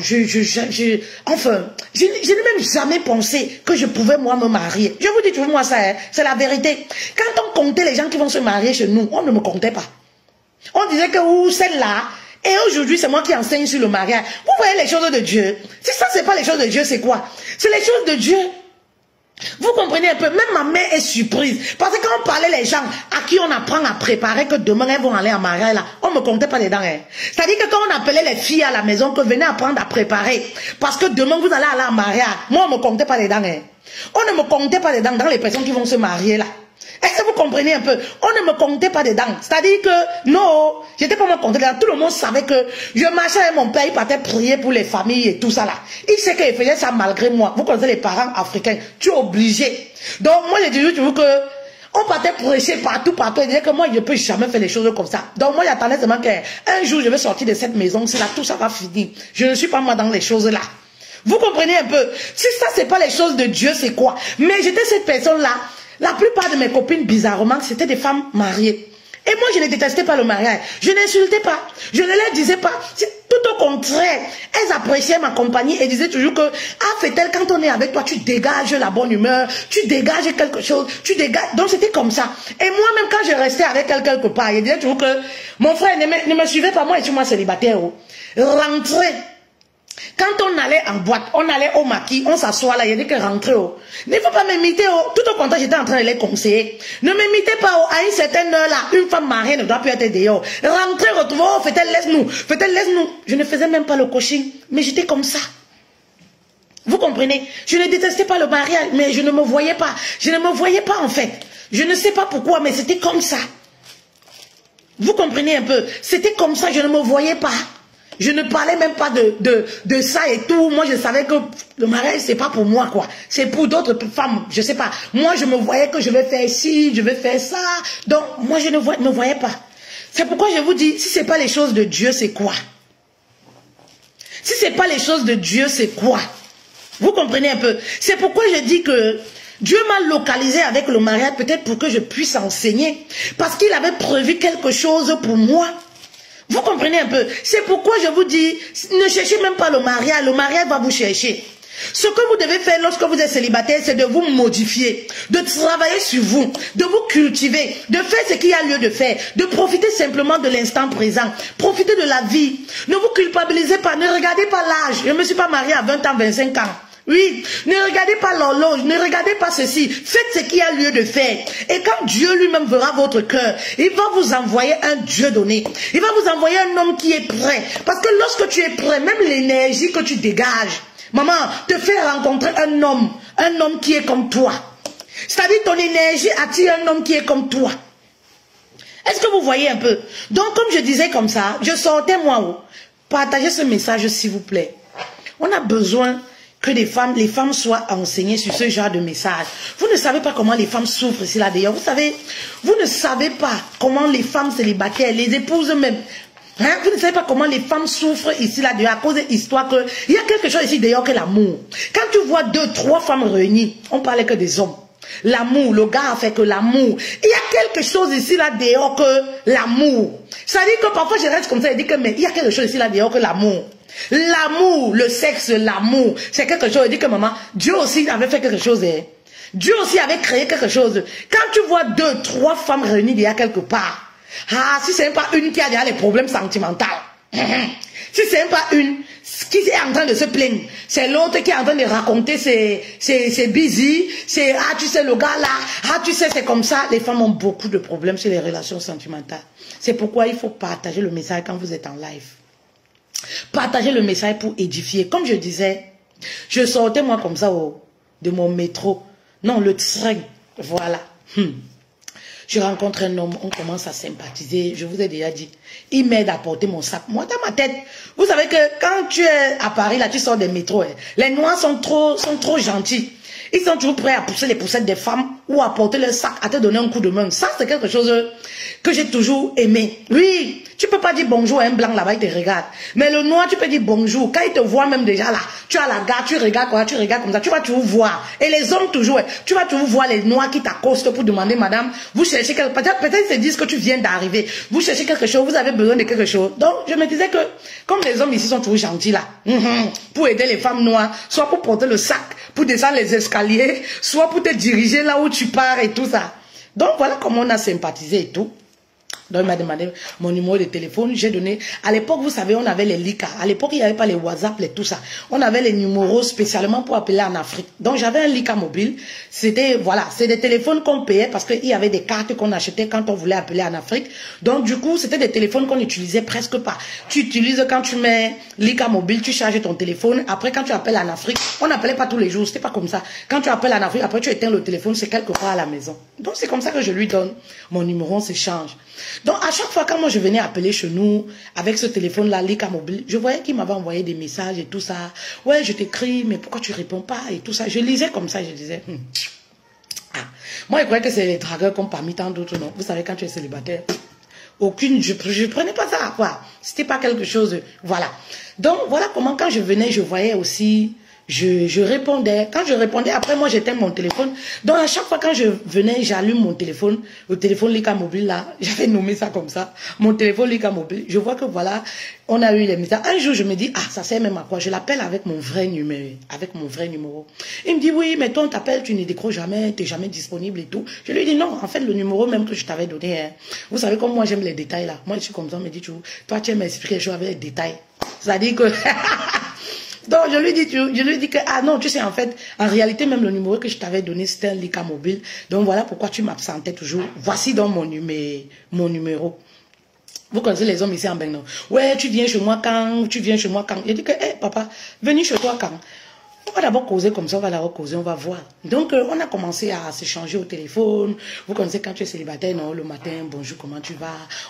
enfin, je n'ai même jamais pensé que je pouvais moi me marier. Je vous dis toujours moi ça, c'est la vérité. Quand on comptait les gens qui vont se marier chez nous, on ne me comptait pas. On disait que celle-là, et aujourd'hui c'est moi qui enseigne sur le mariage. Vous voyez les choses de Dieu. Si ça c'est pas les choses de Dieu, c'est quoi? C'est les choses de Dieu. Vous comprenez un peu, même ma mère est surprise. Parce que quand on parlait les gens à qui on apprend à préparer que demain elles vont aller en mariage, là, on ne me comptait pas les dents. C'est-à-dire que quand on appelait les filles à la maison que venez apprendre à préparer, parce que demain vous allez aller en mariage, moi on ne me comptait pas les dents. On ne me comptait pas les dents dans les personnes qui vont se marier là. Est-ce que vous comprenez un peu? On ne me comptait pas dedans. C'est-à-dire que, non, j'étais pas me compter dedans. Tout le monde savait que je marchais avec mon père, il partait prier pour les familles et tout ça là. Il sait qu'il faisait ça malgré moi. Vous connaissez les parents africains, tu es obligé. Donc moi, j'ai dit toujours que on partait prêcher partout. Il disait que moi, je ne peux jamais faire les choses comme ça. Donc moi, j'attendais seulement qu'un jour, je vais sortir de cette maison, c'est là, tout ça va finir. Je ne suis pas moi dans les choses là. Vous comprenez un peu? Si ça, c'est pas les choses de Dieu, c'est quoi? Mais j'étais cette personne-là. La plupart de mes copines, bizarrement, c'était des femmes mariées. Et moi, je ne détestais pas le mariage. Je n'insultais pas. Je ne leur disais pas. Tout au contraire. Elles appréciaient ma compagnie et disaient toujours que, ah, Fetel, quand on est avec toi, tu dégages la bonne humeur, tu dégages quelque chose, tu dégages. Donc, c'était comme ça. Et moi-même, quand je restais avec elle quelque part, je disais toujours que mon frère ne me suivait pas, moi, et moi célibataire. Rentrer. Quand on allait en boîte, on allait au maquis, on s'assoit là, il y a dit que rentrer. Il ne faut pas m'imiter. Tout au contraire, j'étais en train de les conseiller. Ne m'imitez pas. À une certaine heure là, une femme mariée ne doit plus être dehors. Rentrez, retrouvez. Oh, Fetel, laisse-nous. Fetel, laisse-nous. Je ne faisais même pas le coaching, mais j'étais comme ça. Vous comprenez? Je ne détestais pas le mariage, mais je ne me voyais pas. Je ne me voyais pas en fait. Je ne sais pas pourquoi, mais c'était comme ça. Vous comprenez un peu? C'était comme ça, je ne me voyais pas. Je ne parlais même pas de ça et tout. Moi, je savais que le mariage, c'est pas pour moi, quoi. C'est pour d'autres femmes, je sais pas. Moi, je me voyais que je vais faire ci, je vais faire ça. Donc, moi, je ne me voyais pas. C'est pourquoi je vous dis, si c'est pas les choses de Dieu, c'est quoi? Si c'est pas les choses de Dieu, c'est quoi? Vous comprenez un peu? C'est pourquoi je dis que Dieu m'a localisé avec le mariage, peut-être pour que je puisse enseigner. Parce qu'il avait prévu quelque chose pour moi. Vous comprenez un peu? C'est pourquoi je vous dis, ne cherchez même pas le mariage va vous chercher. Ce que vous devez faire lorsque vous êtes célibataire, c'est de vous modifier, de travailler sur vous, de vous cultiver, de faire ce qu'il y a lieu de faire, de profiter simplement de l'instant présent, profiter de la vie. Ne vous culpabilisez pas, ne regardez pas l'âge. Je ne me suis pas mariée à 20 ans, 25 ans. Oui, ne regardez pas l'horloge, ne regardez pas ceci, faites ce qu'il y a lieu de faire. Et quand Dieu lui-même verra votre cœur, il va vous envoyer un Dieu donné. Il va vous envoyer un homme qui est prêt. Parce que lorsque tu es prêt, même l'énergie que tu dégages, maman, te fait rencontrer un homme qui est comme toi. C'est-à-dire ton énergie attire un homme qui est comme toi. Est-ce que vous voyez un peu? Donc comme je disais comme ça, je sortais moi, partagez ce message s'il vous plaît. On a besoin que les femmes soient enseignées sur ce genre de message. Vous ne savez pas comment les femmes souffrent ici là d'ailleurs. Vous ne savez pas comment les femmes célibataires, les épouses même, hein, vous ne savez pas comment les femmes souffrent ici là d'ailleurs à cause de l'histoire que il y a quelque chose ici d'ailleurs que l'amour. Quand tu vois 2, 3 femmes réunies, on parlait que des hommes. L'amour, le gars a fait que l'amour. Il y a quelque chose ici là dehors que l'amour. Ça dit que parfois je reste comme ça et dis que mais il y a quelque chose ici là dehors que l'amour. L'amour, le sexe, l'amour, c'est quelque chose. Il dit que maman, Dieu aussi avait fait quelque chose. Hein. Dieu aussi avait créé quelque chose. Quand tu vois 2, 3 femmes réunies il y a quelque part, ah, si c'est même pas une qui a déjà les problèmes sentimentaux, si c'est même pas une qui est en train de se plaindre, c'est l'autre qui est en train de raconter ses busy, c'est ah tu sais le gars là, ah tu sais c'est comme ça. Les femmes ont beaucoup de problèmes sur les relations sentimentales. C'est pourquoi il faut partager le message quand vous êtes en live. Partagez le message pour édifier. Comme je disais, je sortais moi comme ça de mon métro. Non, le train. Voilà. Je rencontre un homme, on commence à sympathiser. Je vous ai déjà dit. Il m'aide à porter mon sac. Moi, dans ma tête, vous savez que quand tu es à Paris, là, tu sors des métros. Hein, les Noirs sont trop gentils. Ils sont toujours prêts à pousser les poussettes des femmes ou à porter leur sac, à te donner un coup de main. Ça, c'est quelque chose que j'ai toujours aimé. Oui, tu peux pas dire bonjour à un blanc là-bas, il te regarde. Mais le noir, tu peux dire bonjour. Quand il te voit même déjà là, tu as la gare, tu regardes comme ça, tu vas toujours voir. Et les hommes toujours, tu vas toujours voir les noirs qui t'accostent pour demander, madame, vous cherchez quelque chose. Peut-être ils se disent que tu viens d'arriver. Vous cherchez quelque chose, vous avez besoin de quelque chose. Donc, je me disais que, comme les hommes ici sont toujours gentils là, pour aider les femmes noires, soit pour porter le sac, pour descendre les escaliers, soit pour te diriger là où tu pars et tout ça. Donc, voilà comment on a sympathisé et tout. Donc, il m'a demandé mon numéro de téléphone. J'ai donné. À l'époque, vous savez, on avait les LICA. À l'époque, il n'y avait pas les WhatsApp, les tout ça. On avait les numéros spécialement pour appeler en Afrique. Donc, j'avais un LICA mobile. C'était, voilà, c'est des téléphones qu'on payait parce qu'il y avait des cartes qu'on achetait quand on voulait appeler en Afrique. Donc, du coup, c'était des téléphones qu'on n'utilisait presque pas. Tu utilises quand tu mets LICA mobile, tu charges ton téléphone. Après, quand tu appelles en Afrique, on n'appelait pas tous les jours. C'était pas comme ça. Quand tu appelles en Afrique, après, tu éteins le téléphone, c'est quelque part à la maison. Donc, c'est comme ça que je lui donne mon numéro, on s'échange. Donc, à chaque fois, quand moi je venais appeler chez nous, avec ce téléphone-là, LICA mobile, je voyais qu'il m'avait envoyé des messages et tout ça. Ouais, je t'écris, mais pourquoi tu réponds pas et tout ça. Je lisais comme ça, je disais, ah. Moi, je croyais que c'est les dragueurs comme parmi tant d'autres, non. Vous savez, quand tu es célibataire, aucune, je prenais pas ça, quoi. C'était pas quelque chose, voilà. Donc, voilà comment, quand je venais, je voyais aussi... Je répondais. Quand je répondais, après moi j'éteins mon téléphone. Donc à chaque fois quand je venais, j'allume mon téléphone. Le téléphone LICA mobile là, j'avais nommé ça comme ça. Mon téléphone LICA mobile. Je vois que voilà, on a eu les messages. Un jour je me dis, ah ça sert même à quoi? Je l'appelle avec mon vrai numéro. Avec mon vrai numéro. Il me dit, oui, mais toi on t'appelle, tu ne décroches jamais, tu n'es jamais disponible et tout. Je lui dis, non, en fait le numéro même que je t'avais donné, hein, vous savez comme moi j'aime les détails là. Moi je suis comme ça, on me dit, toi tu aimes m'expliquer les choses avec les détails. C'est-à-dire que... Donc, je lui dis que, ah non, tu sais, en fait, en réalité, même le numéro que je t'avais donné, c'était un LICA mobile. Donc, voilà pourquoi tu m'absentais toujours. Voici donc mon numéro. Vous connaissez les hommes ici en Bénin. Ouais, tu viens chez moi quand? Tu viens chez moi quand? Il dit que, hé, papa, venez chez toi quand? On va d'abord causer comme ça, on va d'abord causer, on va voir. Donc, on a commencé à s'échanger au téléphone. Vous connaissez quand tu es célibataire, non, le matin, bonjour, comment tu vas?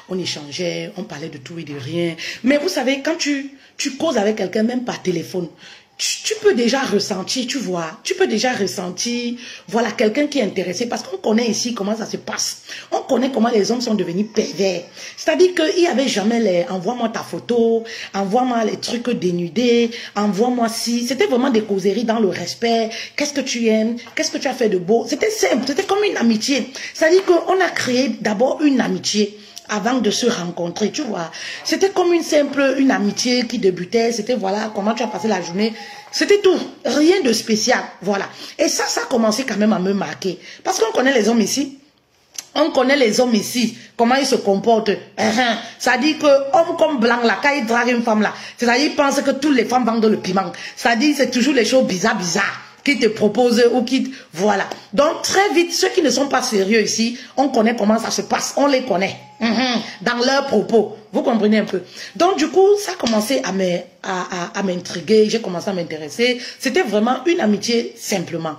On échangeait, on parlait de tout et de rien. Mais vous savez, quand tu causes avec quelqu'un, même par téléphone, tu peux déjà ressentir, tu vois, tu peux déjà ressentir, voilà, quelqu'un qui est intéressé, parce qu'on connaît ici comment ça se passe. On connaît comment les hommes sont devenus pervers. C'est-à-dire qu'il n'y avait jamais les, envoie-moi ta photo, envoie-moi les trucs dénudés, envoie-moi ci. C'était vraiment des causeries dans le respect. Qu'est-ce que tu aimes? Qu'est-ce que tu as fait de beau? C'était simple, c'était comme une amitié. C'est-à-dire qu'on a créé d'abord une amitié avant de se rencontrer, tu vois. C'était comme une amitié qui débutait. C'était, voilà, comment tu as passé la journée. C'était tout. Rien de spécial. Voilà. Et ça a commencé quand même à me marquer. Parce qu'on connaît les hommes ici. On connaît les hommes ici, comment ils se comportent. Ça dit que homme comme blanc là, quand il drague une femme là, c'est-à-dire il pense que toutes les femmes vendent le piment. Ça dit c'est toujours les choses bizarres qui te proposent ou qui... Voilà. Donc très vite, ceux qui ne sont pas sérieux ici, on connaît comment ça se passe. On les connaît. Dans leurs propos. Vous comprenez un peu. Donc du coup, ça a commencé à m'intriguer. J'ai commencé à m'intéresser. C'était vraiment une amitié simplement.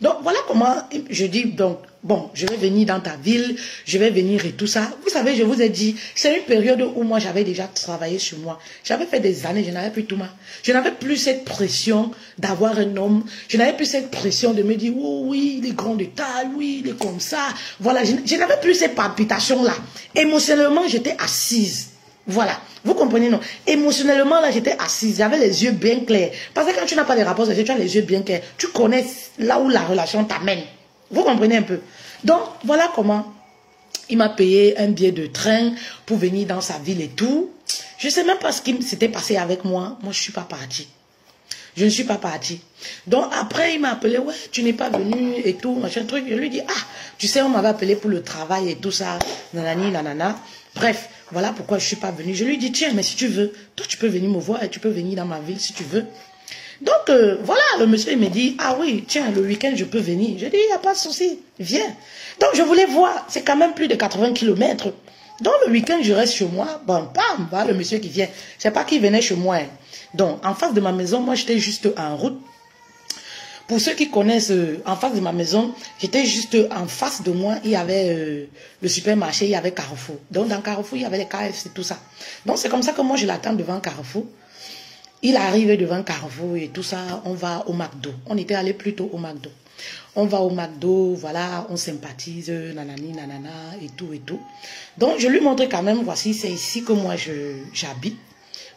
Donc voilà comment je dis, donc, bon, je vais venir dans ta ville, je vais venir et tout ça. Vous savez, je vous ai dit, c'est une période où moi j'avais déjà travaillé sur moi. J'avais fait des années, je n'avais plus tout mal. Je n'avais plus cette pression d'avoir un homme. Je n'avais plus cette pression de me dire, oh oui, il est grand de taille, oui, il est comme ça. Voilà, je n'avais plus cette palpitation-là. Émotionnellement, j'étais assise. Voilà, vous comprenez, non? Émotionnellement, là, j'étais assise, j'avais les yeux bien clairs. Parce que quand tu n'as pas de rapports sexuels, tu as les yeux bien clairs. Tu connais là où la relation t'amène. Vous comprenez un peu? Donc, voilà comment il m'a payé un billet de train pour venir dans sa ville et tout. Je ne sais même pas ce qui s'était passé avec moi. Moi, je ne suis pas partie. Je ne suis pas partie. Donc, après, il m'a appelé, ouais, tu n'es pas venu et tout, machin truc. Je lui dis, ah, tu sais, on m'avait appelé pour le travail et tout ça, nanani, nanana. Bref, voilà pourquoi je ne suis pas venue. Je lui dis, tiens, mais si tu veux, toi, tu peux venir me voir et tu peux venir dans ma ville si tu veux. Donc, voilà, le monsieur, il me dit, ah oui, tiens, le week-end, je peux venir. Je dis, il n'y a pas de souci, viens. Donc, je voulais voir, c'est quand même plus de 80 km. Donc, le week-end, je reste chez moi. Bon, bam, voilà le monsieur qui vient. Je ne sais pas qui venait chez moi. Hein. Donc, en face de ma maison, moi, j'étais juste en route. Pour ceux qui connaissent, en face de ma maison, j'étais juste en face de moi, il y avait le supermarché, il y avait Carrefour. Donc, dans Carrefour, il y avait les KFC, tout ça. Donc, c'est comme ça que moi, je l'attends devant Carrefour. Il arrive devant Carrefour et tout ça, on va au McDo. On était allé plutôt au McDo. On va au McDo, voilà, on sympathise, nanani, nanana, et tout, et tout. Donc, je lui montre quand même, voici, c'est ici que moi, j'habite.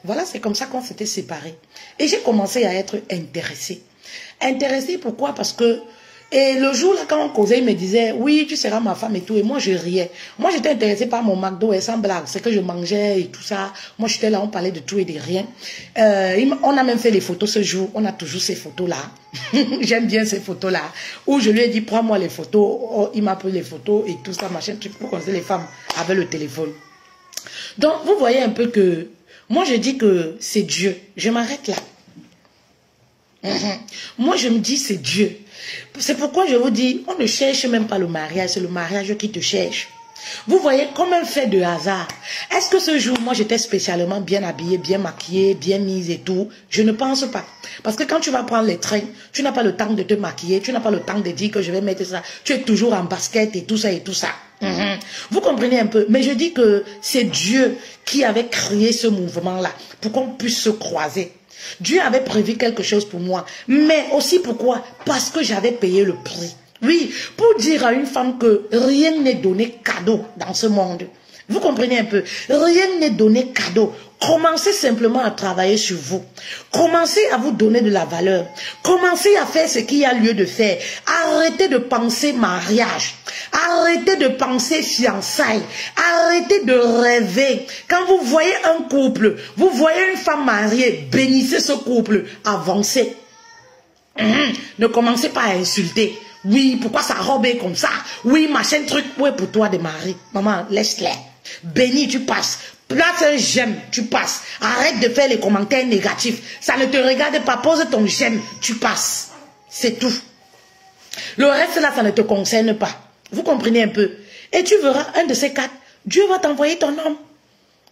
Voilà, c'est comme ça qu'on s'était séparés. Et j'ai commencé à être intéressée. Intéressée, pourquoi? Parce que, et le jour là, quand on causait, il me disait, oui, tu seras ma femme et tout. Et moi, je riais. Moi, j'étais intéressée par mon McDo et sans blague. C'est que je mangeais et tout ça. Moi, j'étais là, on parlait de tout et de rien. On a même fait les photos ce jour. On a toujours ces photos-là. J'aime bien ces photos-là. Où je lui ai dit, prends-moi les photos. Oh, il m'a pris les photos et tout ça, machin, truc, pour connaître les femmes avec le téléphone. Donc, vous voyez un peu que, moi, je dis que c'est Dieu. Je m'arrête là. Moi, je me dis, c'est Dieu. C'est pourquoi je vous dis, on ne cherche même pas le mariage, c'est le mariage qui te cherche. Vous voyez, comme un fait de hasard. Est-ce que ce jour, moi, j'étais spécialement bien habillée, bien maquillée, bien mise et tout? Je ne pense pas. Parce que quand tu vas prendre les trains, tu n'as pas le temps de te maquiller, tu n'as pas le temps de dire que je vais mettre ça. Tu es toujours en basket et tout ça et tout ça. Vous comprenez un peu? Mais je dis que c'est Dieu qui avait créé ce mouvement-là pour qu'on puisse se croiser. Dieu avait prévu quelque chose pour moi. Mais aussi pourquoi? Parce que j'avais payé le prix. Oui, pour dire à une femme que rien n'est donné cadeau dans ce monde. Vous comprenez un peu? Rien n'est donné cadeau. Commencez simplement à travailler sur vous. Commencez à vous donner de la valeur. Commencez à faire ce qu'il y a lieu de faire. Arrêtez de penser mariage. Arrêtez de penser fiançailles. Arrêtez de rêver. Quand vous voyez un couple, vous voyez une femme mariée, bénissez ce couple. Avancez. Ne commencez pas à insulter. Oui, pourquoi sa robe est comme ça? Oui, machin truc. Oui, pour toi de mari. Maman, laisse-les. Bénis, tu passes. Place un j'aime, tu passes. Arrête de faire les commentaires négatifs. Ça ne te regarde pas. Pose ton j'aime, tu passes. C'est tout. Le reste là, ça ne te concerne pas. Vous comprenez un peu? Et tu verras, un de ces quatre, Dieu va t'envoyer ton homme.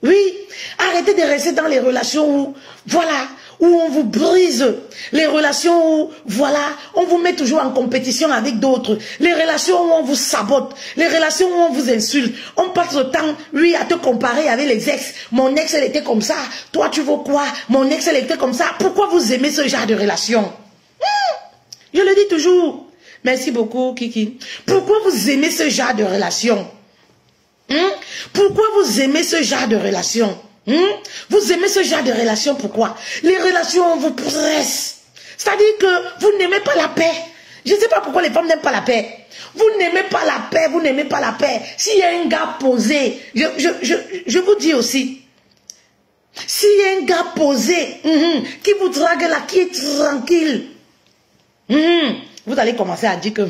Oui, arrêtez de rester dans les relations où, voilà, où on vous brise. Les relations où, voilà, on vous met toujours en compétition avec d'autres. Les relations où on vous sabote. Les relations où on vous insulte. On passe le temps, oui, à te comparer avec les ex. Mon ex, elle était comme ça. Toi, tu veux quoi? Mon ex, elle était comme ça. Pourquoi vous aimez ce genre de relation? Je le dis toujours. Merci beaucoup, Kiki. Pourquoi vous aimez ce genre de relation? Pourquoi vous aimez ce genre de relation? Vous aimez ce genre de relation, pourquoi? Les relations vous pressent. C'est-à-dire que vous n'aimez pas la paix. Je ne sais pas pourquoi les femmes n'aiment pas la paix. Vous n'aimez pas la paix, vous n'aimez pas la paix. S'il y a un gars posé, je vous dis aussi, s'il y a un gars posé, qui vous drague là, qui est tranquille, vous allez commencer à dire que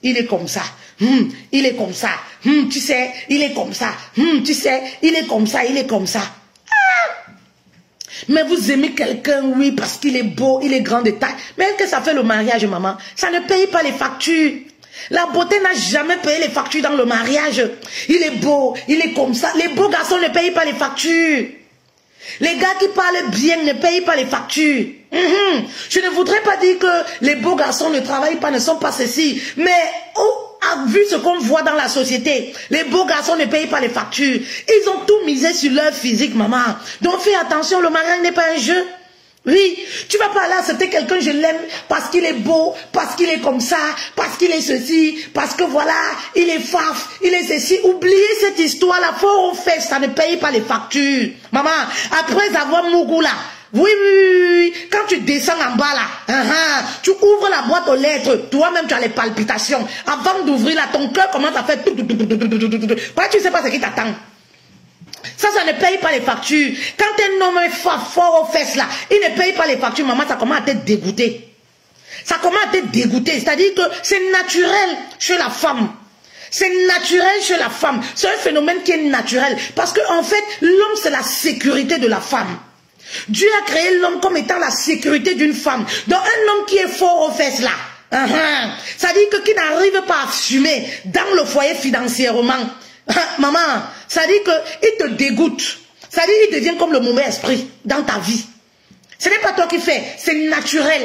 il est comme ça, il est comme ça, tu sais, il est comme ça, tu sais, il est comme ça, il est comme ça. Mais vous aimez quelqu'un, oui, parce qu'il est beau, il est grand de taille. Mais est-ce que ça fait le mariage, maman? Ça ne paye pas les factures. La beauté n'a jamais payé les factures dans le mariage. Il est beau, il est comme ça. Les beaux garçons ne payent pas les factures. Les gars qui parlent bien ne payent pas les factures. Je ne voudrais pas dire que les beaux garçons ne travaillent pas, ne sont pas ceci. Mais vu ce qu'on voit dans la société, les beaux garçons ne payent pas les factures. Ils ont tout misé sur leur physique, maman. Donc fais attention, le mariage n'est pas un jeu. Oui, tu vas pas là accepter quelqu'un, je l'aime parce qu'il est beau, parce qu'il est comme ça, parce qu'il est ceci, parce que voilà, il est faf, il est ceci. Oubliez cette histoire-là, faut on fait, ça ne paye pas les factures. Maman, après avoir Mougou là, oui, quand tu descends en bas là, tu ouvres la boîte aux lettres, toi-même tu as les palpitations. Avant d'ouvrir là, ton cœur commence à faire tout. Tu sais pas ce qui t'attend. Ça ne paye pas les factures. Quand un homme est fort aux fesses là, il ne paye pas les factures, maman, ça commence à te dégoûter. Ça commence à te dégoûter. C'est-à-dire que c'est naturel chez la femme. C'est naturel chez la femme. C'est un phénomène qui est naturel. Parce qu'en fait, l'homme, c'est la sécurité de la femme. Dieu a créé l'homme comme étant la sécurité d'une femme. Donc un homme qui est fort aux fesses là, ça dit que qui n'arrive pas à fumer dans le foyer financièrement, maman, ça dit qu'il te dégoûte. Ça dit qu'il devient comme le mauvais esprit dans ta vie. Ce n'est pas toi qui fais, c'est naturel.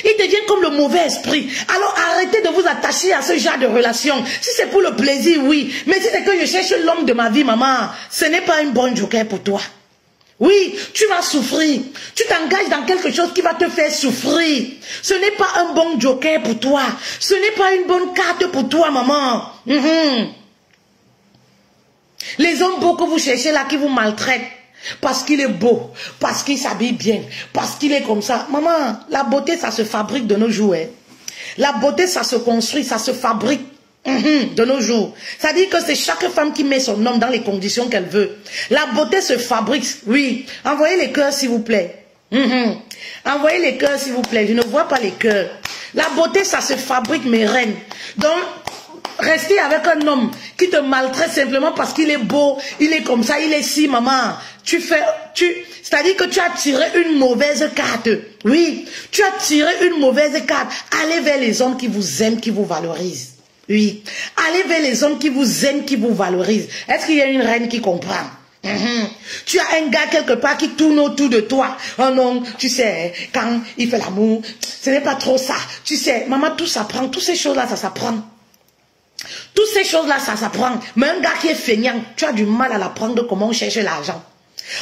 Il devient comme le mauvais esprit. Alors arrêtez de vous attacher à ce genre de relation. Si c'est pour le plaisir, oui. Mais si c'est que je cherche l'homme de ma vie, maman, ce n'est pas une bonne joker pour toi. Oui, tu vas souffrir. Tu t'engages dans quelque chose qui va te faire souffrir. Ce n'est pas un bon joker pour toi. Ce n'est pas une bonne carte pour toi, maman. Les hommes beaux que vous cherchez là qui vous maltraitent. Parce qu'il est beau. Parce qu'il s'habille bien. Parce qu'il est comme ça. Maman, la beauté, ça se fabrique de nos jours. Hein. La beauté, ça se construit, ça se fabrique. De nos jours. Ça dit que c'est chaque femme qui met son homme dans les conditions qu'elle veut. La beauté se fabrique, oui. Envoyez les cœurs s'il vous plaît. Envoyez les cœurs s'il vous plaît. Je ne vois pas les cœurs. La beauté ça se fabrique mes reines. Donc rester avec un homme qui te maltraite simplement parce qu'il est beau, il est comme ça, il est si maman. C'est-à-dire que tu as tiré une mauvaise carte. Oui, tu as tiré une mauvaise carte. Allez vers les hommes qui vous aiment, qui vous valorisent. Oui, allez vers les hommes qui vous aiment, qui vous valorisent. Est-ce qu'il y a une reine qui comprend? Tu as un gars quelque part qui tourne autour de toi. Oh non, tu sais, quand il fait l'amour, ce n'est pas trop ça. Tu sais, maman, tout s'apprend. Toutes ces choses-là, ça s'apprend. Toutes ces choses-là, ça s'apprend. Mais un gars qui est feignant, tu as du mal à l'apprendre comment on cherche l'argent.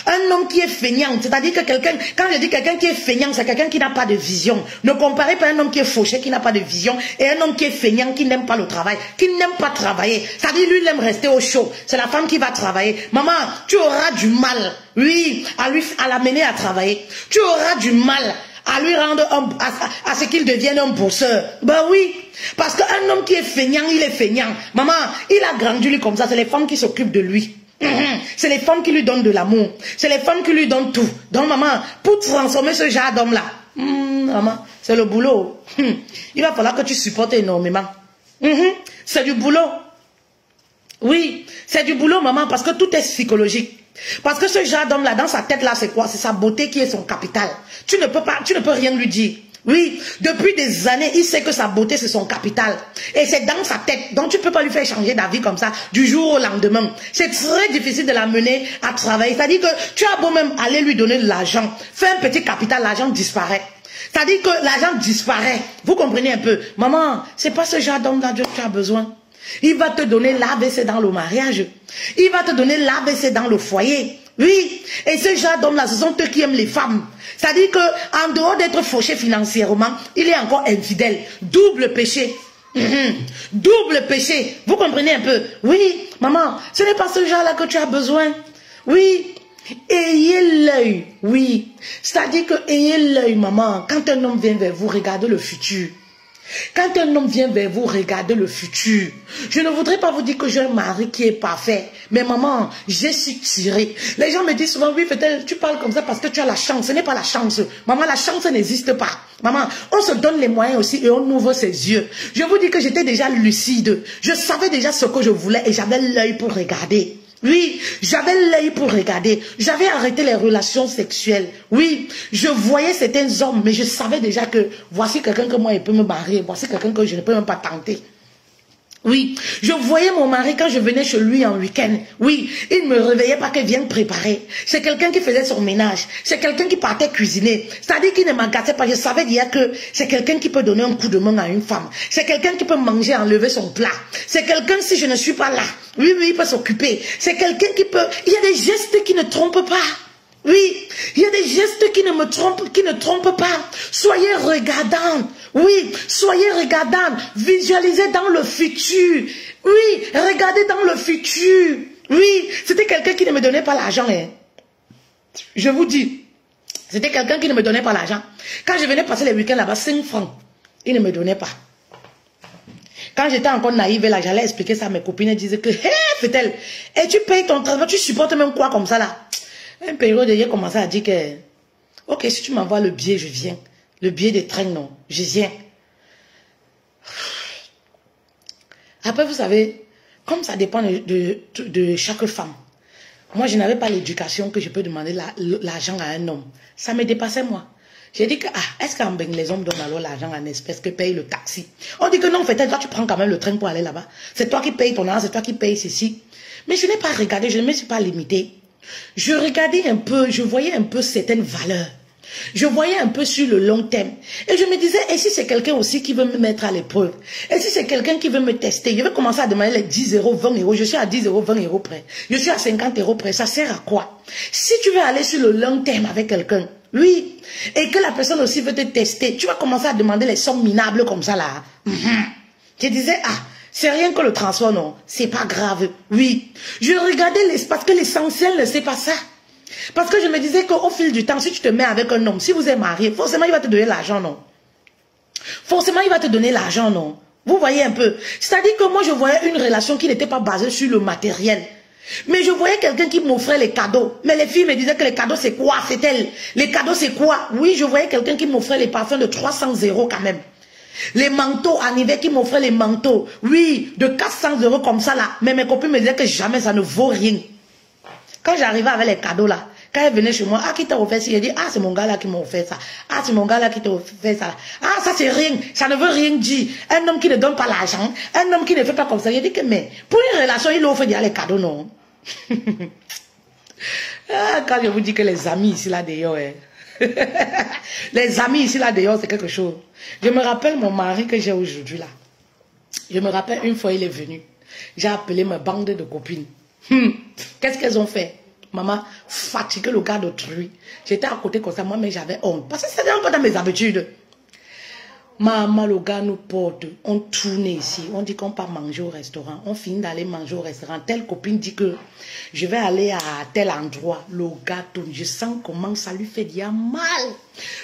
Un homme qui est feignant, c'est-à-dire que quelqu'un, quand je dis quelqu'un qui est feignant, c'est quelqu'un qui n'a pas de vision. Ne comparez pas un homme qui est fauché, qui n'a pas de vision, et un homme qui est feignant, qui n'aime pas le travail, qui n'aime pas travailler. C'est-à-dire lui, il aime rester au chaud. C'est la femme qui va travailler. Maman, tu auras du mal, oui, à l'amener à travailler. Tu auras du mal à lui rendre à ce qu'il devienne un bosseur. Ben oui, parce qu'un homme qui est feignant, il est feignant. Maman, il a grandi lui comme ça, c'est les femmes qui s'occupent de lui. C'est les femmes qui lui donnent de l'amour. C'est les femmes qui lui donnent tout. Donc maman, pour transformer ce genre d'homme-là, maman, c'est le boulot. Il va falloir que tu supportes énormément. C'est du boulot. Oui, c'est du boulot maman, parce que tout est psychologique. Parce que ce genre d'homme-là, dans sa tête-là, c'est quoi? C'est sa beauté qui est son capital. Tu ne peux rien lui dire. Oui, depuis des années, il sait que sa beauté, c'est son capital. Et c'est dans sa tête. Donc, tu ne peux pas lui faire changer d'avis comme ça, du jour au lendemain. C'est très difficile de la mener à travailler. C'est-à-dire que tu as beau même aller lui donner de l'argent, fais un petit capital, l'argent disparaît. C'est-à-dire que l'argent disparaît. Vous comprenez un peu? Maman, c'est pas ce genre d'homme-là que tu as besoin. Il va te donner l'ABC dans le mariage. Il va te donner l'ABC dans le foyer. Oui, et ce genre d'hommes-là, ce sont eux qui aiment les femmes. C'est-à-dire qu'en dehors d'être fauché financièrement, il est encore infidèle. Double péché. Double péché. Vous comprenez un peu? Oui, maman, ce n'est pas ce genre-là que tu as besoin. Oui, ayez l'œil. Oui, c'est-à-dire que ayez l'œil, maman. Quand un homme vient vers vous, regardez le futur. Quand un homme vient vers vous, regardez le futur. Je ne voudrais pas vous dire que j'ai un mari qui est parfait. Mais maman, j'ai su tirer. Les gens me disent souvent, oui, tu parles comme ça parce que tu as la chance. Ce n'est pas la chance. Maman, la chance n'existe pas. Maman, on se donne les moyens aussi et on ouvre ses yeux. Je vous dis que j'étais déjà lucide. Je savais déjà ce que je voulais et j'avais l'œil pour regarder. Oui, j'avais l'œil pour regarder. J'avais arrêté les relations sexuelles. Oui, je voyais certains hommes, mais je savais déjà que voici quelqu'un que moi, il peut me marier. Voici quelqu'un que je ne peux même pas tenter. Oui, je voyais mon mari quand je venais chez lui en week-end. Oui, il ne me réveillait pas qu'il vienne préparer. C'est quelqu'un qui faisait son ménage. C'est quelqu'un qui partait cuisiner. C'est-à-dire qu'il ne m'agaçait pas. Je savais déjà que c'est quelqu'un qui peut donner un coup de main à une femme. C'est quelqu'un qui peut manger, enlever son plat. C'est quelqu'un, si je ne suis pas là, oui, il peut s'occuper. C'est quelqu'un qui peut... Il y a des gestes qui ne trompent pas. Oui, il y a des gestes qui ne trompent pas. Soyez regardants. Oui, soyez regardants. Visualisez dans le futur. Oui, regardez dans le futur. Oui, c'était quelqu'un qui ne me donnait pas l'argent. Hein. Je vous dis, c'était quelqu'un qui ne me donnait pas l'argent. Quand je venais passer les week-ends là-bas, 5 francs, il ne me donnait pas. Quand j'étais encore naïve, là, j'allais expliquer ça à mes copines. Elles disaient que, hé, fait-elle, et tu payes ton travail, tu supportes même quoi comme ça là? Un période, j'ai commencé à dire que, ok, si tu m'envoies le billet, je viens. Le billet de train, non, je viens. Après, vous savez, comme ça dépend de chaque femme. Moi, je n'avais pas l'éducation que je peux demander l'argent à un homme. Ça me dépassait, moi. J'ai dit que, est-ce qu'en Beng, les hommes donnent alors l'argent en espèces que paye le taxi? On dit que non, en fait, toi, tu prends quand même le train pour aller là-bas. C'est toi qui payes ton argent, c'est toi qui payes ceci. Mais je n'ai pas regardé, je ne me suis pas limitée. Je regardais un peu, je voyais un peu certaines valeurs. Je voyais un peu sur le long terme. Et je me disais, et si c'est quelqu'un aussi qui veut me mettre à l'épreuve? Et si c'est quelqu'un qui veut me tester? Je vais commencer à demander les 10 euros, 20 euros. Je suis à 10 euros, 20 euros près. Je suis à 50 euros près. Ça sert à quoi? Si tu veux aller sur le long terme avec quelqu'un, oui, et que la personne aussi veut te tester, tu vas commencer à demander les sommes minables comme ça là. Je disais, ah, c'est rien que le transport, non. C'est pas grave. Oui. Je regardais l'espace, que l'essentiel, c'est pas ça. Parce que je me disais qu'au fil du temps, si tu te mets avec un homme, si vous êtes marié, forcément il va te donner l'argent, non? Forcément il va te donner l'argent, non? Vous voyez un peu? C'est-à-dire que moi je voyais une relation qui n'était pas basée sur le matériel. Mais je voyais quelqu'un qui m'offrait les cadeaux. Mais les filles me disaient que les cadeaux c'est quoi? C'est elle. Les cadeaux c'est quoi? Oui, je voyais quelqu'un qui m'offrait les parfums de 300 euros quand même. Les manteaux en hiver qui m'offraient les manteaux. Oui, de 400 euros comme ça là. Mais mes copines me disaient que jamais ça ne vaut rien. Quand j'arrivais avec les cadeaux là, quand elle venait chez moi, ah, qui t'a offert ça? J'ai dit, ah, c'est mon gars là qui m'a offert ça. Ah, c'est mon gars là qui t'a offert ça. Ah, ça c'est rien, ça ne veut rien dire. Un homme qui ne donne pas l'argent, un homme qui ne fait pas comme ça. J'ai dit que, mais, pour une relation, il offre déjà les cadeaux, non? Ah, quand je vous dis que les amis ici là d'ailleurs, les amis ici là d'ailleurs, c'est quelque chose. Je me rappelle mon mari que j'ai aujourd'hui là. Je me rappelle une fois il est venu. J'ai appelé ma bande de copines. Qu'est-ce qu'elles ont fait? Maman, fatigué le gars d'autrui. J'étais à côté comme ça, moi, mais j'avais honte. Parce que c'était un peu dans mes habitudes. Maman, le gars nous porte. On tourne ici. On dit qu'on part manger au restaurant. On finit d'aller manger au restaurant. Telle copine dit que je vais aller à tel endroit. Le gars tourne. Je sens comment ça lui fait dire mal.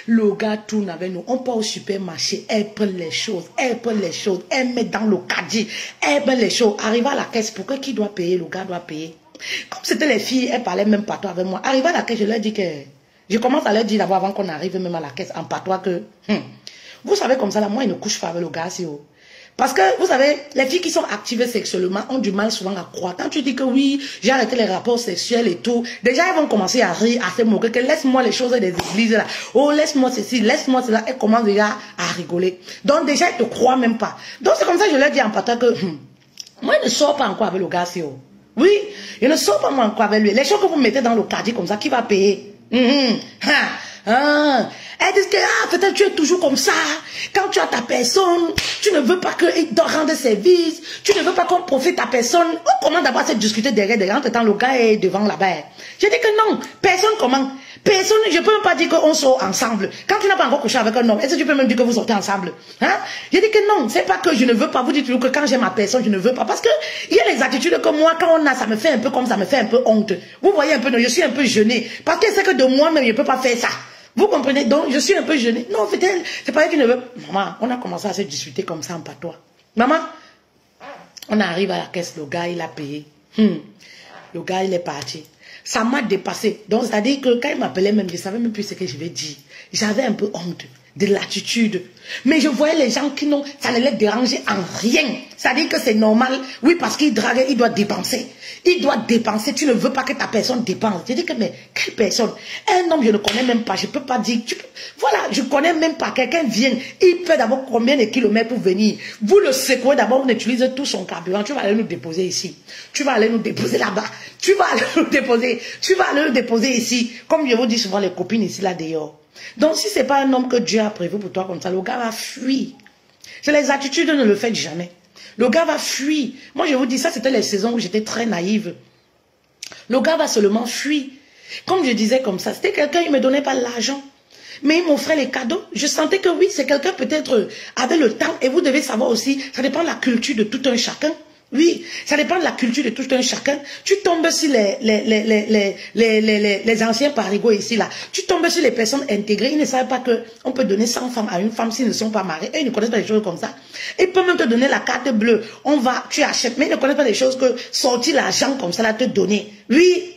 Le gars tourne avec nous. On part au supermarché. Elle prend les choses. Elle prend les choses. Elle met dans le caddie. Elle prend les choses. Arrive à la caisse. Pourquoi qui doit payer? Le gars doit payer. Comme c'était les filles, elles parlaient même patois avec moi. Arrivé à la caisse, je leur dis que... Je commence à leur dire d'abord avant qu'on arrive même à la caisse en patois que... vous savez comme ça, là, moi, ils ne couchent pas avec le gars, si haut. Parce que, vous savez, les filles qui sont activées sexuellement ont du mal souvent à croire. Quand tu dis que oui, j'ai arrêté les rapports sexuels et tout, déjà, elles vont commencer à rire, à se moquer, que laisse-moi les choses des églises, là. Oh, laisse-moi ceci, laisse-moi cela. Elles commencent déjà à rigoler. Donc, déjà, elles ne te croient même pas. Donc, c'est comme ça que je leur dis en patois que... moi, je ne sors pas encore avec le gars, si haut. Oui, je ne sors pas moi encore avec lui. Les choses que vous mettez dans le caddie comme ça, qui va payer? Elles disent que peut-être tu es toujours comme ça. Quand tu as ta personne, tu ne veux pas qu'il te rende service. Tu ne veux pas qu'on profite de ta personne. On commence d'abord à se discuter derrière. Entre-temps, le gars est devant là-bas. J'ai dit que non, personne comment. Personne, je ne peux même pas dire qu'on sort ensemble. Quand tu n'as pas encore couché avec un homme, est-ce que tu peux même dire que vous sortez ensemble? Hein? J'ai dit que non, c'est pas que je ne veux pas. Vous dites toujours que quand j'ai ma personne, je ne veux pas. Parce que il y a les attitudes que moi, quand on a, ça me fait un peu comme ça me fait un peu honte. Vous voyez un peu, non, je suis un peu gênée. Parce que c'est que de moi-même, je ne peux pas faire ça. Vous comprenez? Donc, je suis un peu gênée. Non, c'est pas elle qui ne veut. Maman, on a commencé à se discuter comme ça en patois. Maman, on arrive à la caisse, le gars, il a payé. Le gars, il est parti. Ça m'a dépassé. Donc, c'est-à-dire que quand il m'appelait même, je ne savais même plus ce que je vais dire. J'avais un peu honte de l'attitude. Mais je voyais les gens qui n'ont, ça ne les dérangeait en rien. C'est-à-dire que c'est normal. Oui, parce qu'il drague, il doit dépenser. Il doit dépenser. Tu ne veux pas que ta personne dépense. Je dis que, mais quelle personne? Un homme, je ne connais même pas. Je ne peux pas dire. Voilà, je ne connais même pas. Quelqu'un vient. Il fait d'abord combien de kilomètres pour venir. Vous le secouez d'abord, on utilise tout son carburant. Tu vas aller nous déposer ici. Tu vas aller nous déposer là-bas. Tu vas aller nous déposer. Tu vas aller nous déposer ici. Comme je vous dis souvent, les copines ici, là, dehors. Donc, si ce n'est pas un homme que Dieu a prévu pour toi comme ça, le gars va fuir. C'est les attitudes, ne le faites jamais. Le gars va fuir. Moi, je vous dis, ça, c'était les saisons où j'étais très naïve. Le gars va seulement fuir. Comme je disais comme ça, c'était quelqu'un, il ne me donnait pas l'argent. Mais il m'offrait les cadeaux. Je sentais que oui, c'est quelqu'un peut-être avec le temps. Et vous devez savoir aussi, ça dépend de la culture de tout un chacun. Oui, ça dépend de la culture de tout un chacun. Tu tombes sur les anciens parigots ici, là. Tu tombes sur les personnes intégrées. Ils ne savent pas qu'on peut donner 100 femmes à une femme s'ils ne sont pas mariés. Et ils ne connaissent pas des choses comme ça. Ils peuvent même te donner la carte bleue. Tu achètes. Mais ils ne connaissent pas des choses que sortir l'argent comme ça, là, te donner. Oui,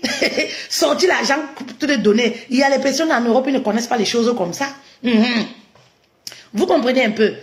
sortir l'argent pour te donner. Il y a les personnes en Europe, ils ne connaissent pas les choses comme ça. Vous comprenez un peu.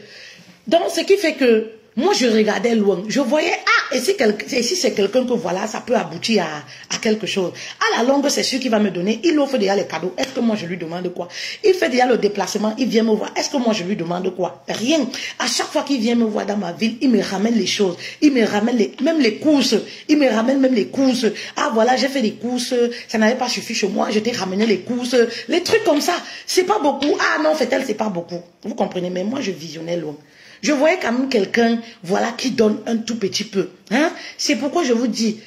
Donc, ce qui fait que moi, je regardais loin. Je voyais, et si c'est quelqu'un que voilà, ça peut aboutir à quelque chose. À la longue, c'est sûr qu'il va me donner. Il offre déjà les cadeaux. Est-ce que moi, je lui demande quoi? Il fait déjà le déplacement. Il vient me voir. Est-ce que moi, je lui demande quoi? Rien. À chaque fois qu'il vient me voir dans ma ville, il me ramène les choses. Il me ramène même les courses. Il me ramène même les courses. Ah, voilà, j'ai fait des courses. Ça n'avait pas suffi chez moi. Je t'ai ramené les courses. Les trucs comme ça. C'est pas beaucoup. Ah non, fait-elle, c'est pas beaucoup. Vous comprenez? Mais moi, je visionnais loin. Je voyais quand même quelqu'un, voilà, qui donne un tout petit peu. Hein? C'est pourquoi je vous dis,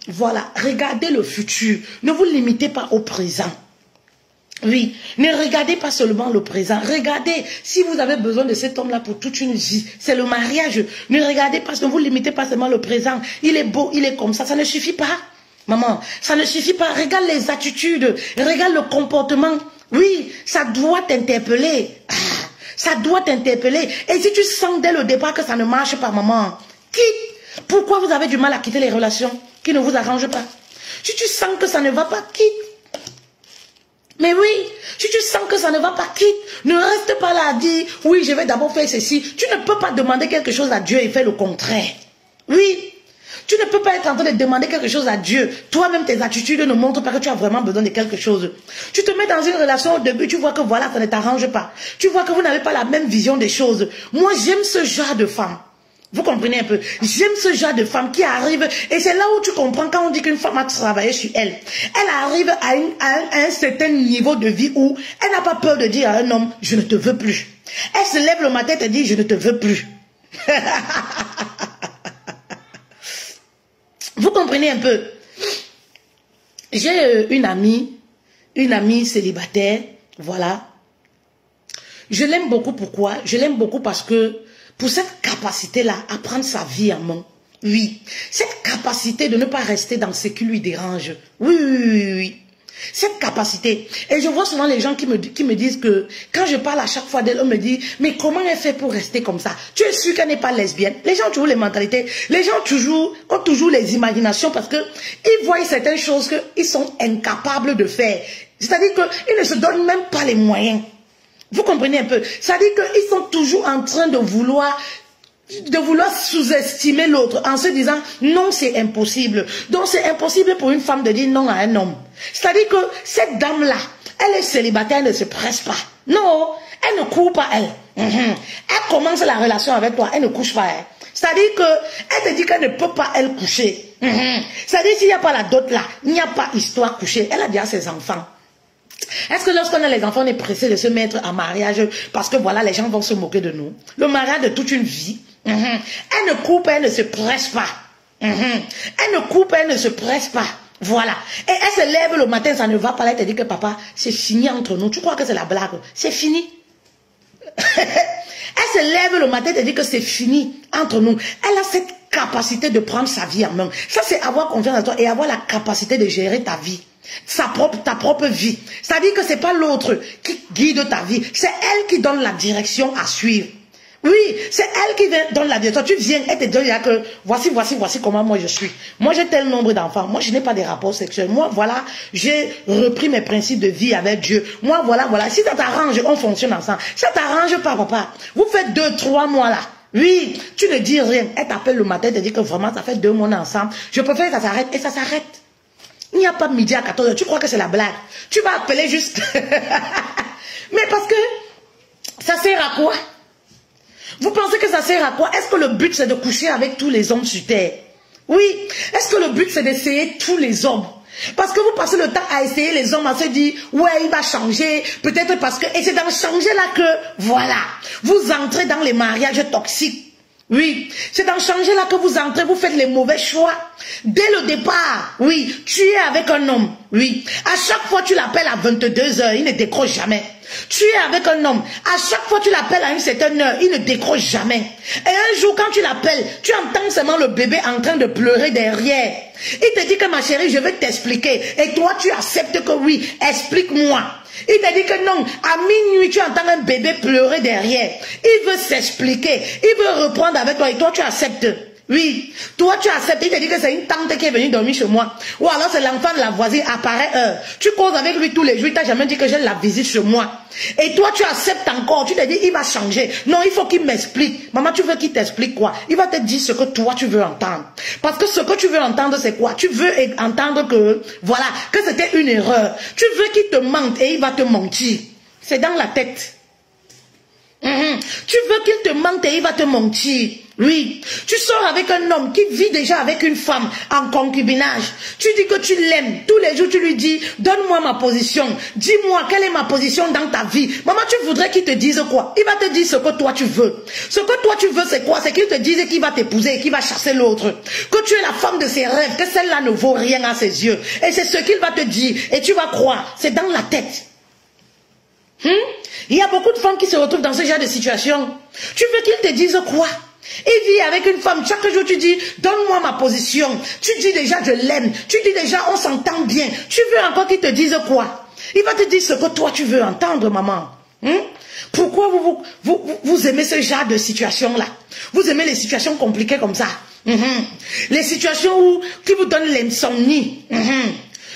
voilà, regardez le futur. Ne vous limitez pas au présent. Oui, ne regardez pas seulement le présent. Regardez, si vous avez besoin de cet homme-là pour toute une vie, c'est le mariage. Ne regardez pas, ne vous limitez pas seulement le présent. Il est beau, il est comme ça ne suffit pas. Maman, ça ne suffit pas. Regarde les attitudes, regarde le comportement. Oui, ça doit t'interpeller. Ça doit t'interpeller. Et si tu sens dès le départ que ça ne marche pas, maman, quitte. Pourquoi vous avez du mal à quitter les relations qui ne vous arrangent pas? Si tu sens que ça ne va pas, quitte. Mais oui, si tu sens que ça ne va pas, quitte. Ne reste pas là à dire, oui, je vais d'abord faire ceci. Tu ne peux pas demander quelque chose à Dieu et faire le contraire. Oui. Tu ne peux pas être en train de demander quelque chose à Dieu. Toi-même, tes attitudes ne montrent pas que tu as vraiment besoin de quelque chose. Tu te mets dans une relation au début, tu vois que voilà, ça ne t'arrange pas. Tu vois que vous n'avez pas la même vision des choses. Moi, j'aime ce genre de femme. Vous comprenez un peu? J'aime ce genre de femme qui arrive, et c'est là où tu comprends quand on dit qu'une femme a travaillé sur elle. Elle arrive à un certain niveau de vie où elle n'a pas peur de dire à un homme, je ne te veux plus. Elle se lève le matin et te dit, je ne te veux plus. Vous comprenez un peu? J'ai une amie célibataire, voilà. Je l'aime beaucoup, pourquoi? Je l'aime beaucoup parce que, pour cette capacité-là, à prendre sa vie en main. Oui, cette capacité de ne pas rester dans ce qui lui dérange. Oui, oui, oui, oui. Cette capacité. Et je vois souvent les gens qui me disent que quand je parle à chaque fois d'elle, on me dit, mais comment elle fait pour rester comme ça? Tu es sûr qu'elle n'est pas lesbienne? Les gens ont toujours les mentalités. Les gens ont toujours les imaginations parce que ils voient certaines choses qu'ils sont incapables de faire. C'est-à-dire qu'ils ne se donnent même pas les moyens. Vous comprenez un peu? C'est-à-dire qu'ils sont toujours en train de vouloir sous-estimer l'autre en se disant non, c'est impossible. Donc c'est impossible pour une femme de dire non à un homme. C'est-à-dire que cette dame-là, elle est célibataire, elle ne se presse pas. Non, elle ne court pas elle. Elle commence la relation avec toi, elle ne couche pas elle. C'est-à-dire que elle te dit qu'elle ne peut pas elle coucher. C'est-à-dire s'il n'y a pas la dot là, il n'y a pas histoire couchée. Elle a déjà ses enfants. Est-ce que lorsqu'on a les enfants, on est pressé de se mettre en mariage parce que voilà, les gens vont se moquer de nous? Le mariage de toute une vie. Elle ne coupe, elle ne se presse pas. Elle ne coupe, elle ne se presse pas. Voilà. Et elle se lève le matin, ça ne va pas. Elle te dit que papa, c'est fini entre nous. Tu crois que c'est la blague? C'est fini. Elle se lève le matin et te dit que c'est fini entre nous. Elle a cette capacité de prendre sa vie en main. Ça, c'est avoir confiance en toi et avoir la capacité de gérer ta vie. Ta propre vie. C'est-à-dire que c'est pas l'autre qui guide ta vie. C'est elle qui donne la direction à suivre. Oui, c'est elle qui donne la direction. Tu viens, elle te dit que voici comment moi je suis. Moi j'ai tel nombre d'enfants. Moi je n'ai pas de rapports sexuels. Moi voilà, j'ai repris mes principes de vie avec Dieu. Moi voilà. Si ça t'arrange, on fonctionne ensemble. Ça t'arrange pas, papa. Vous faites 2-3 mois là. Oui, tu ne dis rien. Elle t'appelle le matin, elle te dit que vraiment ça fait 2 mois ensemble. Je préfère que ça s'arrête et ça s'arrête. Il n'y a pas midi à 14h. Tu crois que c'est la blague? Tu vas appeler juste. Mais parce que ça sert à quoi? Vous pensez que ça sert à quoi? Est-ce que le but c'est de coucher avec tous les hommes sur terre? Oui. Est-ce que le but c'est d'essayer tous les hommes? Parce que vous passez le temps à essayer les hommes, à se dire, ouais, il va changer, peut-être parce que... Et c'est dans changer là que, voilà, vous entrez dans les mariages toxiques. Oui, c'est dans changer là que vous entrez, vous faites les mauvais choix. Dès le départ, oui, tu es avec un homme, oui. À chaque fois tu l'appelles à 22h, il ne décroche jamais. Tu es avec un homme, à chaque fois tu l'appelles à une certaine heure, il ne décroche jamais. Et un jour quand tu l'appelles, tu entends seulement le bébé en train de pleurer derrière. Il te dit que ma chérie, je vais t'expliquer. Et toi tu acceptes que oui, explique-moi. Il te dit que non, à minuit tu entends un bébé pleurer derrière. Il veut s'expliquer, il veut reprendre avec toi et toi tu acceptes. Oui, toi tu acceptes, il te dit que c'est une tante qui est venue dormir chez moi. Ou alors c'est l'enfant de la voisine, apparaît tu causes avec lui tous les jours, il t'a jamais dit que j'ai la visite chez moi. Et toi tu acceptes encore, tu te dis il va changer. Non, il faut qu'il m'explique. Maman, tu veux qu'il t'explique quoi? Il va te dire ce que toi tu veux entendre. Parce que ce que tu veux entendre c'est quoi? Tu veux entendre que, voilà, que c'était une erreur. Tu veux qu'il te mente et il va te mentir. C'est dans la tête. Tu veux qu'il te mente et il va te mentir. Oui, tu sors avec un homme qui vit déjà avec une femme en concubinage. Tu dis que tu l'aimes. Tous les jours, tu lui dis, donne-moi ma position. Dis-moi, quelle est ma position dans ta vie? Maman, tu voudrais qu'il te dise quoi? Il va te dire ce que toi tu veux. Ce que toi tu veux, c'est quoi? C'est qu'il te dise qu'il va t'épouser et qu'il va chasser l'autre. Que tu es la femme de ses rêves, que celle-là ne vaut rien à ses yeux. Et c'est ce qu'il va te dire. Et tu vas croire. C'est dans la tête. Il y a beaucoup de femmes qui se retrouvent dans ce genre de situation. Tu veux qu'il te dise quoi? Il vit avec une femme, chaque jour tu dis, donne-moi ma position. Tu dis déjà, je l'aime. Tu dis déjà, on s'entend bien. Tu veux encore qu'il te dise quoi? Il va te dire ce que toi tu veux entendre, maman. Pourquoi vous aimez ce genre de situation-là? Vous aimez les situations compliquées comme ça? Les situations qui vous donnent l'insomnie.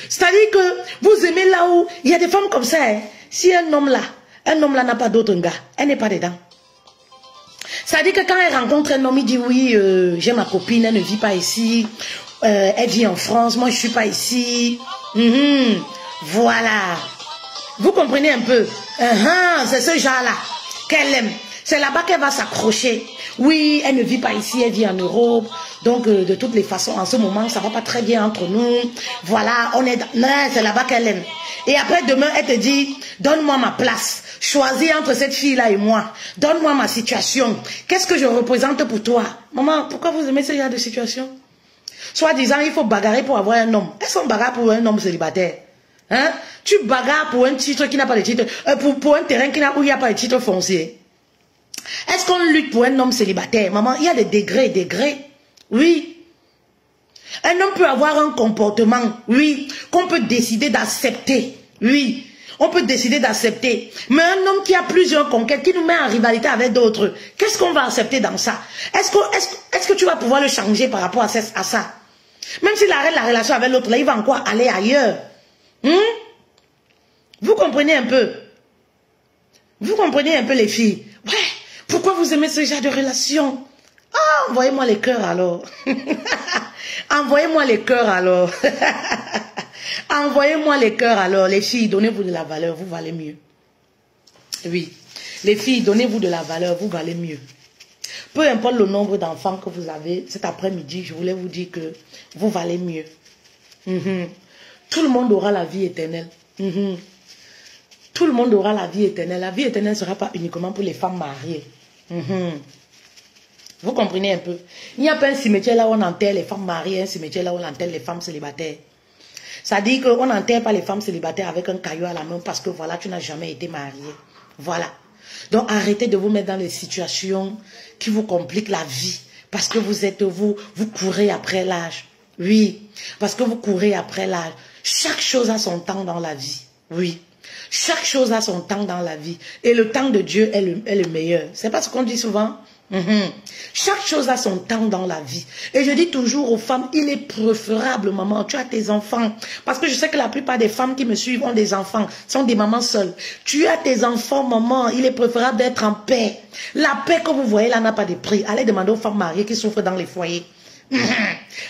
C'est-à-dire que vous aimez là où il y a des femmes comme ça. Si un homme là n'a pas d'autre gars, elle n'est pas dedans. Ça dit que quand elle rencontre un homme, il dit oui, j'ai ma copine, elle ne vit pas ici, elle vit en France, moi je suis pas ici. Voilà. Vous comprenez un peu? C'est ce genre-là qu'elle aime. C'est là-bas qu'elle va s'accrocher. Oui, elle ne vit pas ici, elle vit en Europe. Donc, de toutes les façons, en ce moment, ça va pas très bien entre nous. Voilà, on est... Non, c'est là-bas qu'elle aime. Et après, demain, elle te dit, donne-moi ma place. Choisis entre cette fille-là et moi. Donne-moi ma situation. Qu'est-ce que je représente pour toi? Maman, pourquoi vous aimez ce genre de situation? Soit disant, il faut bagarrer pour avoir un homme. Est-ce qu'on bagarre pour un homme célibataire? Tu bagarres pour un titre qui n'a pas de titre, pour un terrain où il n'y a pas de titre foncier. Est-ce qu'on lutte pour un homme célibataire? Maman, il y a des degrés, oui. Un homme peut avoir un comportement, oui, qu'on peut décider d'accepter, oui. On peut décider d'accepter. Mais un homme qui a plusieurs conquêtes, qui nous met en rivalité avec d'autres, qu'est-ce qu'on va accepter dans ça? Est-ce que tu vas pouvoir le changer par rapport à ça? Même s'il arrête la relation avec l'autre, là, il va encore aller ailleurs. Vous comprenez un peu? Vous comprenez un peu les filles? Ouais. Pourquoi vous aimez ce genre de relation? Ah, envoyez-moi les cœurs alors. Envoyez-moi les cœurs alors. Envoyez-moi les cœurs alors. Les filles, donnez-vous de la valeur, vous valez mieux. Oui. Les filles, donnez-vous de la valeur, vous valez mieux. Peu importe le nombre d'enfants que vous avez, cet après-midi, je voulais vous dire que vous valez mieux. Tout le monde aura la vie éternelle. Tout le monde aura la vie éternelle. La vie éternelle ne sera pas uniquement pour les femmes mariées. Vous comprenez un peu? Il n'y a pas un cimetière là où on enterre les femmes mariées, un cimetière là où on enterre les femmes célibataires. Ça dit qu'on n'enterre pas les femmes célibataires avec un caillou à la main parce que voilà, tu n'as jamais été mariée. Voilà. Donc arrêtez de vous mettre dans les situations qui vous compliquent la vie. Parce que vous courez après l'âge. Oui. Parce que vous courez après l'âge. Chaque chose a son temps dans la vie. Oui. Chaque chose a son temps dans la vie. Et le temps de Dieu est le meilleur. C'est pas ce qu'on dit souvent? Chaque chose a son temps dans la vie. Et je dis toujours aux femmes, il est préférable, maman, tu as tes enfants. Parce que je sais que la plupart des femmes qui me suivent ont des enfants, sont des mamans seules. Tu as tes enfants, maman, il est préférable d'être en paix. La paix que vous voyez là n'a pas de prix. Allez demander aux femmes mariées qui souffrent dans les foyers.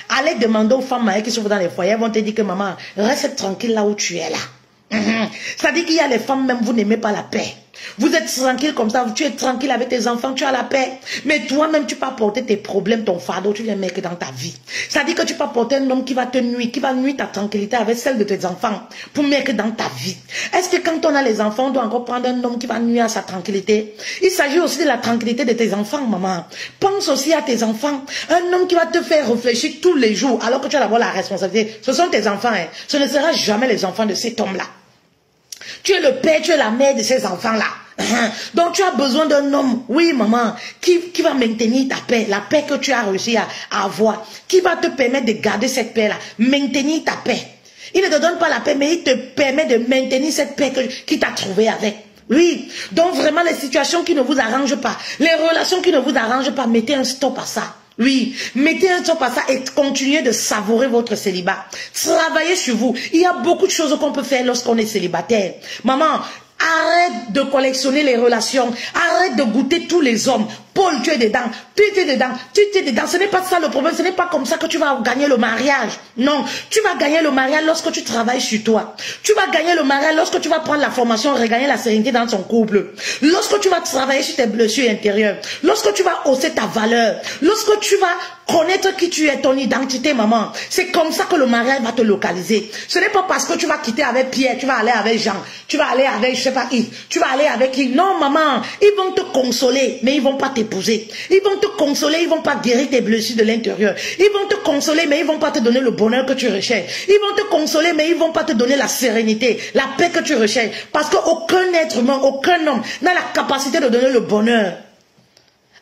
Allez demander aux femmes mariées qui souffrent dans les foyers. Elles vont te dire que maman, reste tranquille là où tu es là. Ça dit qu'il y a les femmes même, vous n'aimez pas la paix. Vous êtes tranquille comme ça, tu es tranquille avec tes enfants, tu as la paix. Mais toi-même, tu peux apporter tes problèmes, ton fardeau, tu viens mettre dans ta vie. Ça dit que tu peux apporter un homme qui va te nuire, qui va nuire ta tranquillité avec celle de tes enfants, pour mettre dans ta vie. Est-ce que quand on a les enfants, on doit encore prendre un homme qui va nuire à sa tranquillité? Il s'agit aussi de la tranquillité de tes enfants, maman. Pense aussi à tes enfants. Un homme qui va te faire réfléchir tous les jours, alors que tu as d'abord la responsabilité. Ce sont tes enfants, hein. Ce ne sera jamais les enfants de cet homme-là. Tu es le père, tu es la mère de ces enfants-là. Donc tu as besoin d'un homme, oui maman, qui va maintenir ta paix, la paix que tu as réussi à avoir, qui va te permettre de garder cette paix-là, maintenir ta paix. Il ne te donne pas la paix, mais il te permet de maintenir cette paix qu'il t'a trouvé avec. Oui, donc vraiment les situations qui ne vous arrangent pas, les relations qui ne vous arrangent pas, mettez un stop à ça. Oui, mettez un top à ça et continuez de savourer votre célibat. Travaillez sur vous. Il y a beaucoup de choses qu'on peut faire lorsqu'on est célibataire. Maman, arrête de collectionner les relations. Arrête de goûter tous les hommes. Paul, tu es dedans. Tu es dedans. Tu es dedans. Ce n'est pas ça le problème. Ce n'est pas comme ça que tu vas gagner le mariage. Non. Tu vas gagner le mariage lorsque tu travailles sur toi. Tu vas gagner le mariage lorsque tu vas prendre la formation, regagner la sérénité dans ton couple. Lorsque tu vas travailler sur tes blessures intérieures. Lorsque tu vas hausser ta valeur. Lorsque tu vas connaître qui tu es, ton identité, maman. C'est comme ça que le mariage va te localiser. Ce n'est pas parce que tu vas quitter avec Pierre, tu vas aller avec Jean, tu vas aller avec, je sais pas qui, tu vas aller avec qui. Non, maman, ils vont te consoler, mais ils vont pas t'épouser. Ils vont te consoler, ils vont pas guérir tes blessures de l'intérieur. Ils vont te consoler, mais ils vont pas te donner le bonheur que tu recherches. Ils vont te consoler, mais ils vont pas te donner la sérénité, la paix que tu recherches. Parce qu'aucun être humain, aucun homme n'a la capacité de donner le bonheur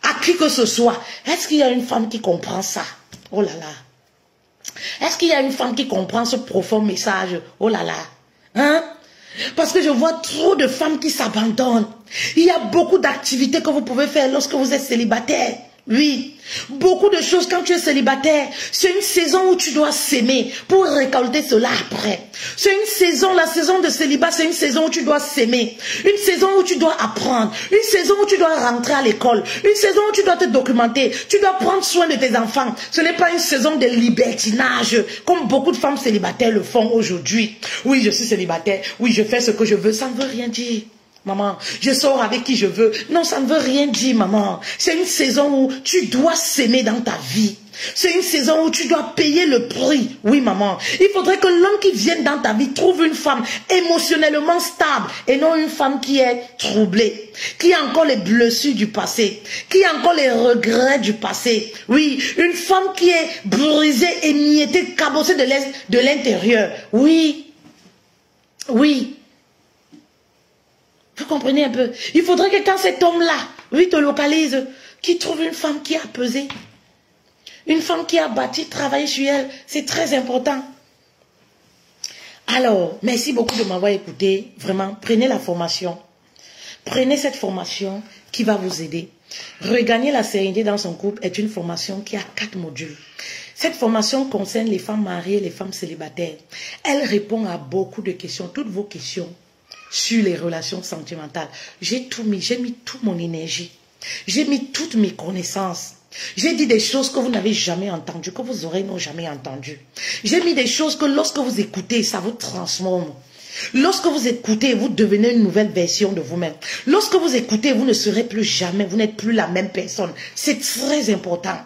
à qui que ce soit. Est-ce qu'il y a une femme qui comprend ça? Oh là là. Est-ce qu'il y a une femme qui comprend ce profond message? Oh là là. Hein? Parce que je vois trop de femmes qui s'abandonnent. Il y a beaucoup d'activités que vous pouvez faire lorsque vous êtes célibataire. Oui, beaucoup de choses quand tu es célibataire. C'est une saison où tu dois s'aimer pour récolter cela après. C'est une saison, la saison de célibat, c'est une saison où tu dois s'aimer. Une saison où tu dois apprendre. Une saison où tu dois rentrer à l'école. Une saison où tu dois te documenter. Tu dois prendre soin de tes enfants. Ce n'est pas une saison de libertinage comme beaucoup de femmes célibataires le font aujourd'hui. Oui, je suis célibataire. Oui, je fais ce que je veux. Ça ne veut rien dire. Maman, je sors avec qui je veux. Non, ça ne veut rien dire, maman. C'est une saison où tu dois s'aimer dans ta vie. C'est une saison où tu dois payer le prix. Oui, maman. Il faudrait que l'homme qui vienne dans ta vie trouve une femme émotionnellement stable et non une femme qui est troublée, qui a encore les blessures du passé, qui a encore les regrets du passé. Oui, une femme qui est brisée, émiettée, cabossée de l'intérieur. Oui. Oui. Vous comprenez un peu? Il faudrait que quand cet homme-là, oui, te localise, qu'il trouve une femme qui a pesé. Une femme qui a bâti, travaillé sur elle. C'est très important. Alors, merci beaucoup de m'avoir écouté. Vraiment, prenez la formation. Prenez cette formation qui va vous aider. Regagner la sérénité dans son couple est une formation qui a 4 modules. Cette formation concerne les femmes mariées et les femmes célibataires. Elle répond à beaucoup de questions, toutes vos questions sur les relations sentimentales. J'ai tout mis, j'ai mis toute mon énergie. J'ai mis toutes mes connaissances. J'ai dit des choses que vous n'avez jamais entendues, que vos oreilles n'ont jamais entendues. J'ai mis des choses que lorsque vous écoutez, ça vous transforme. Lorsque vous écoutez, vous devenez une nouvelle version de vous-même. Lorsque vous écoutez, vous ne serez plus jamais, vous n'êtes plus la même personne. C'est très important.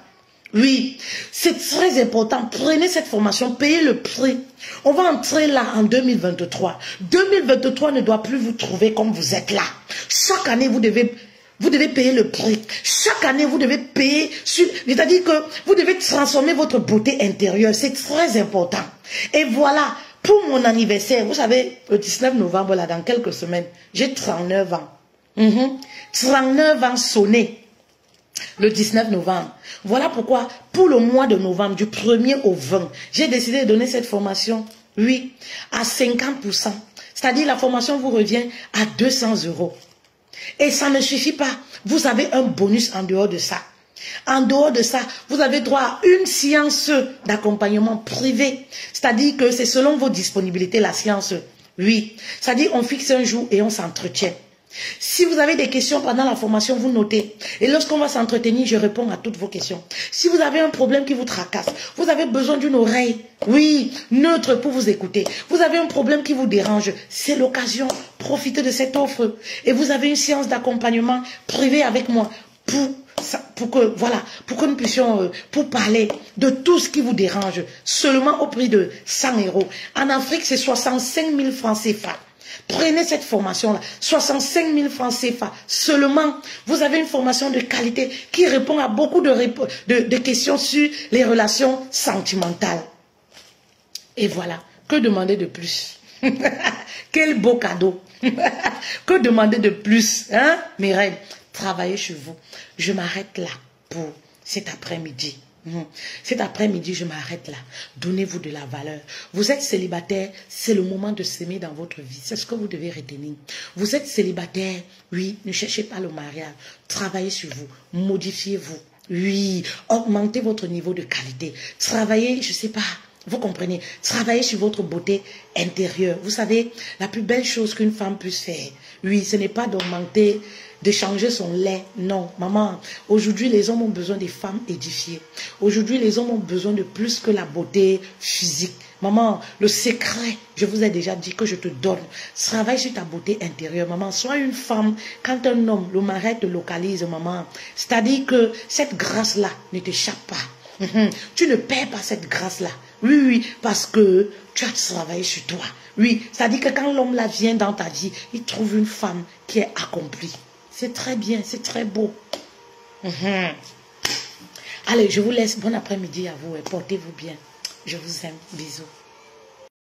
Oui, c'est très important. Prenez cette formation, payez le prix. On va entrer là en 2023. 2023 ne doit plus vous trouver comme vous êtes là. Chaque année, vous devez payer le prix. Chaque année, vous devez payer. C'est-à-dire que vous devez transformer votre beauté intérieure. C'est très important. Et voilà, pour mon anniversaire, vous savez, le 19 novembre, là, dans quelques semaines, j'ai 39 ans. 39 ans sonnés. Le 19 novembre. Voilà pourquoi, pour le mois de novembre, du 1er au 20, j'ai décidé de donner cette formation, oui, à 50%. C'est-à-dire, la formation vous revient à 200 €. Et ça ne suffit pas. Vous avez un bonus en dehors de ça. En dehors de ça, vous avez droit à une séance d'accompagnement privé. C'est-à-dire que c'est selon vos disponibilités, la séance, oui. C'est-à-dire, on fixe un jour et on s'entretient. Si vous avez des questions pendant la formation, vous notez. Et lorsqu'on va s'entretenir, je réponds à toutes vos questions. Si vous avez un problème qui vous tracasse, vous avez besoin d'une oreille, oui, neutre pour vous écouter. Vous avez un problème qui vous dérange, c'est l'occasion. Profitez de cette offre. Et vous avez une séance d'accompagnement privée avec moi pour que nous puissions pour parler de tout ce qui vous dérange, seulement au prix de 100 €. En Afrique, c'est 65 000 francs CFA. Prenez cette formation-là, 65 000 francs CFA. Seulement, vous avez une formation de qualité qui répond à beaucoup de questions sur les relations sentimentales. Et voilà, que demander de plus? Quel beau cadeau. Que demander de plus, hein, mes reines? Travaillez sur vous. Je m'arrête là pour cet après-midi. Cet après-midi, je m'arrête là. Donnez-vous de la valeur. Vous êtes célibataire, c'est le moment de s'aimer dans votre vie. C'est ce que vous devez retenir. Vous êtes célibataire, oui, ne cherchez pas le mariage. Travaillez sur vous, modifiez-vous. Oui, augmentez votre niveau de qualité. Travaillez, je sais pas, vous comprenez, travaillez sur votre beauté intérieure. Vous savez, la plus belle chose qu'une femme puisse faire, oui, ce n'est pas d'augmenter, de changer son lait. Non, maman, aujourd'hui, les hommes ont besoin des femmes édifiées. Aujourd'hui, les hommes ont besoin de plus que la beauté physique. Maman, le secret, je vous ai déjà dit que je te donne. Travaille sur ta beauté intérieure, maman. Sois une femme, quand un homme, le mari te localise, maman. C'est-à-dire que cette grâce-là ne t'échappe pas. Tu ne perds pas cette grâce-là. Oui, oui, parce que tu as travaillé sur toi. Oui, c'est-à-dire que quand l'homme là vient dans ta vie, il trouve une femme qui est accomplie. C'est très bien, c'est très beau. Allez, je vous laisse. Bon après-midi à vous et portez-vous bien. Je vous aime. Bisous.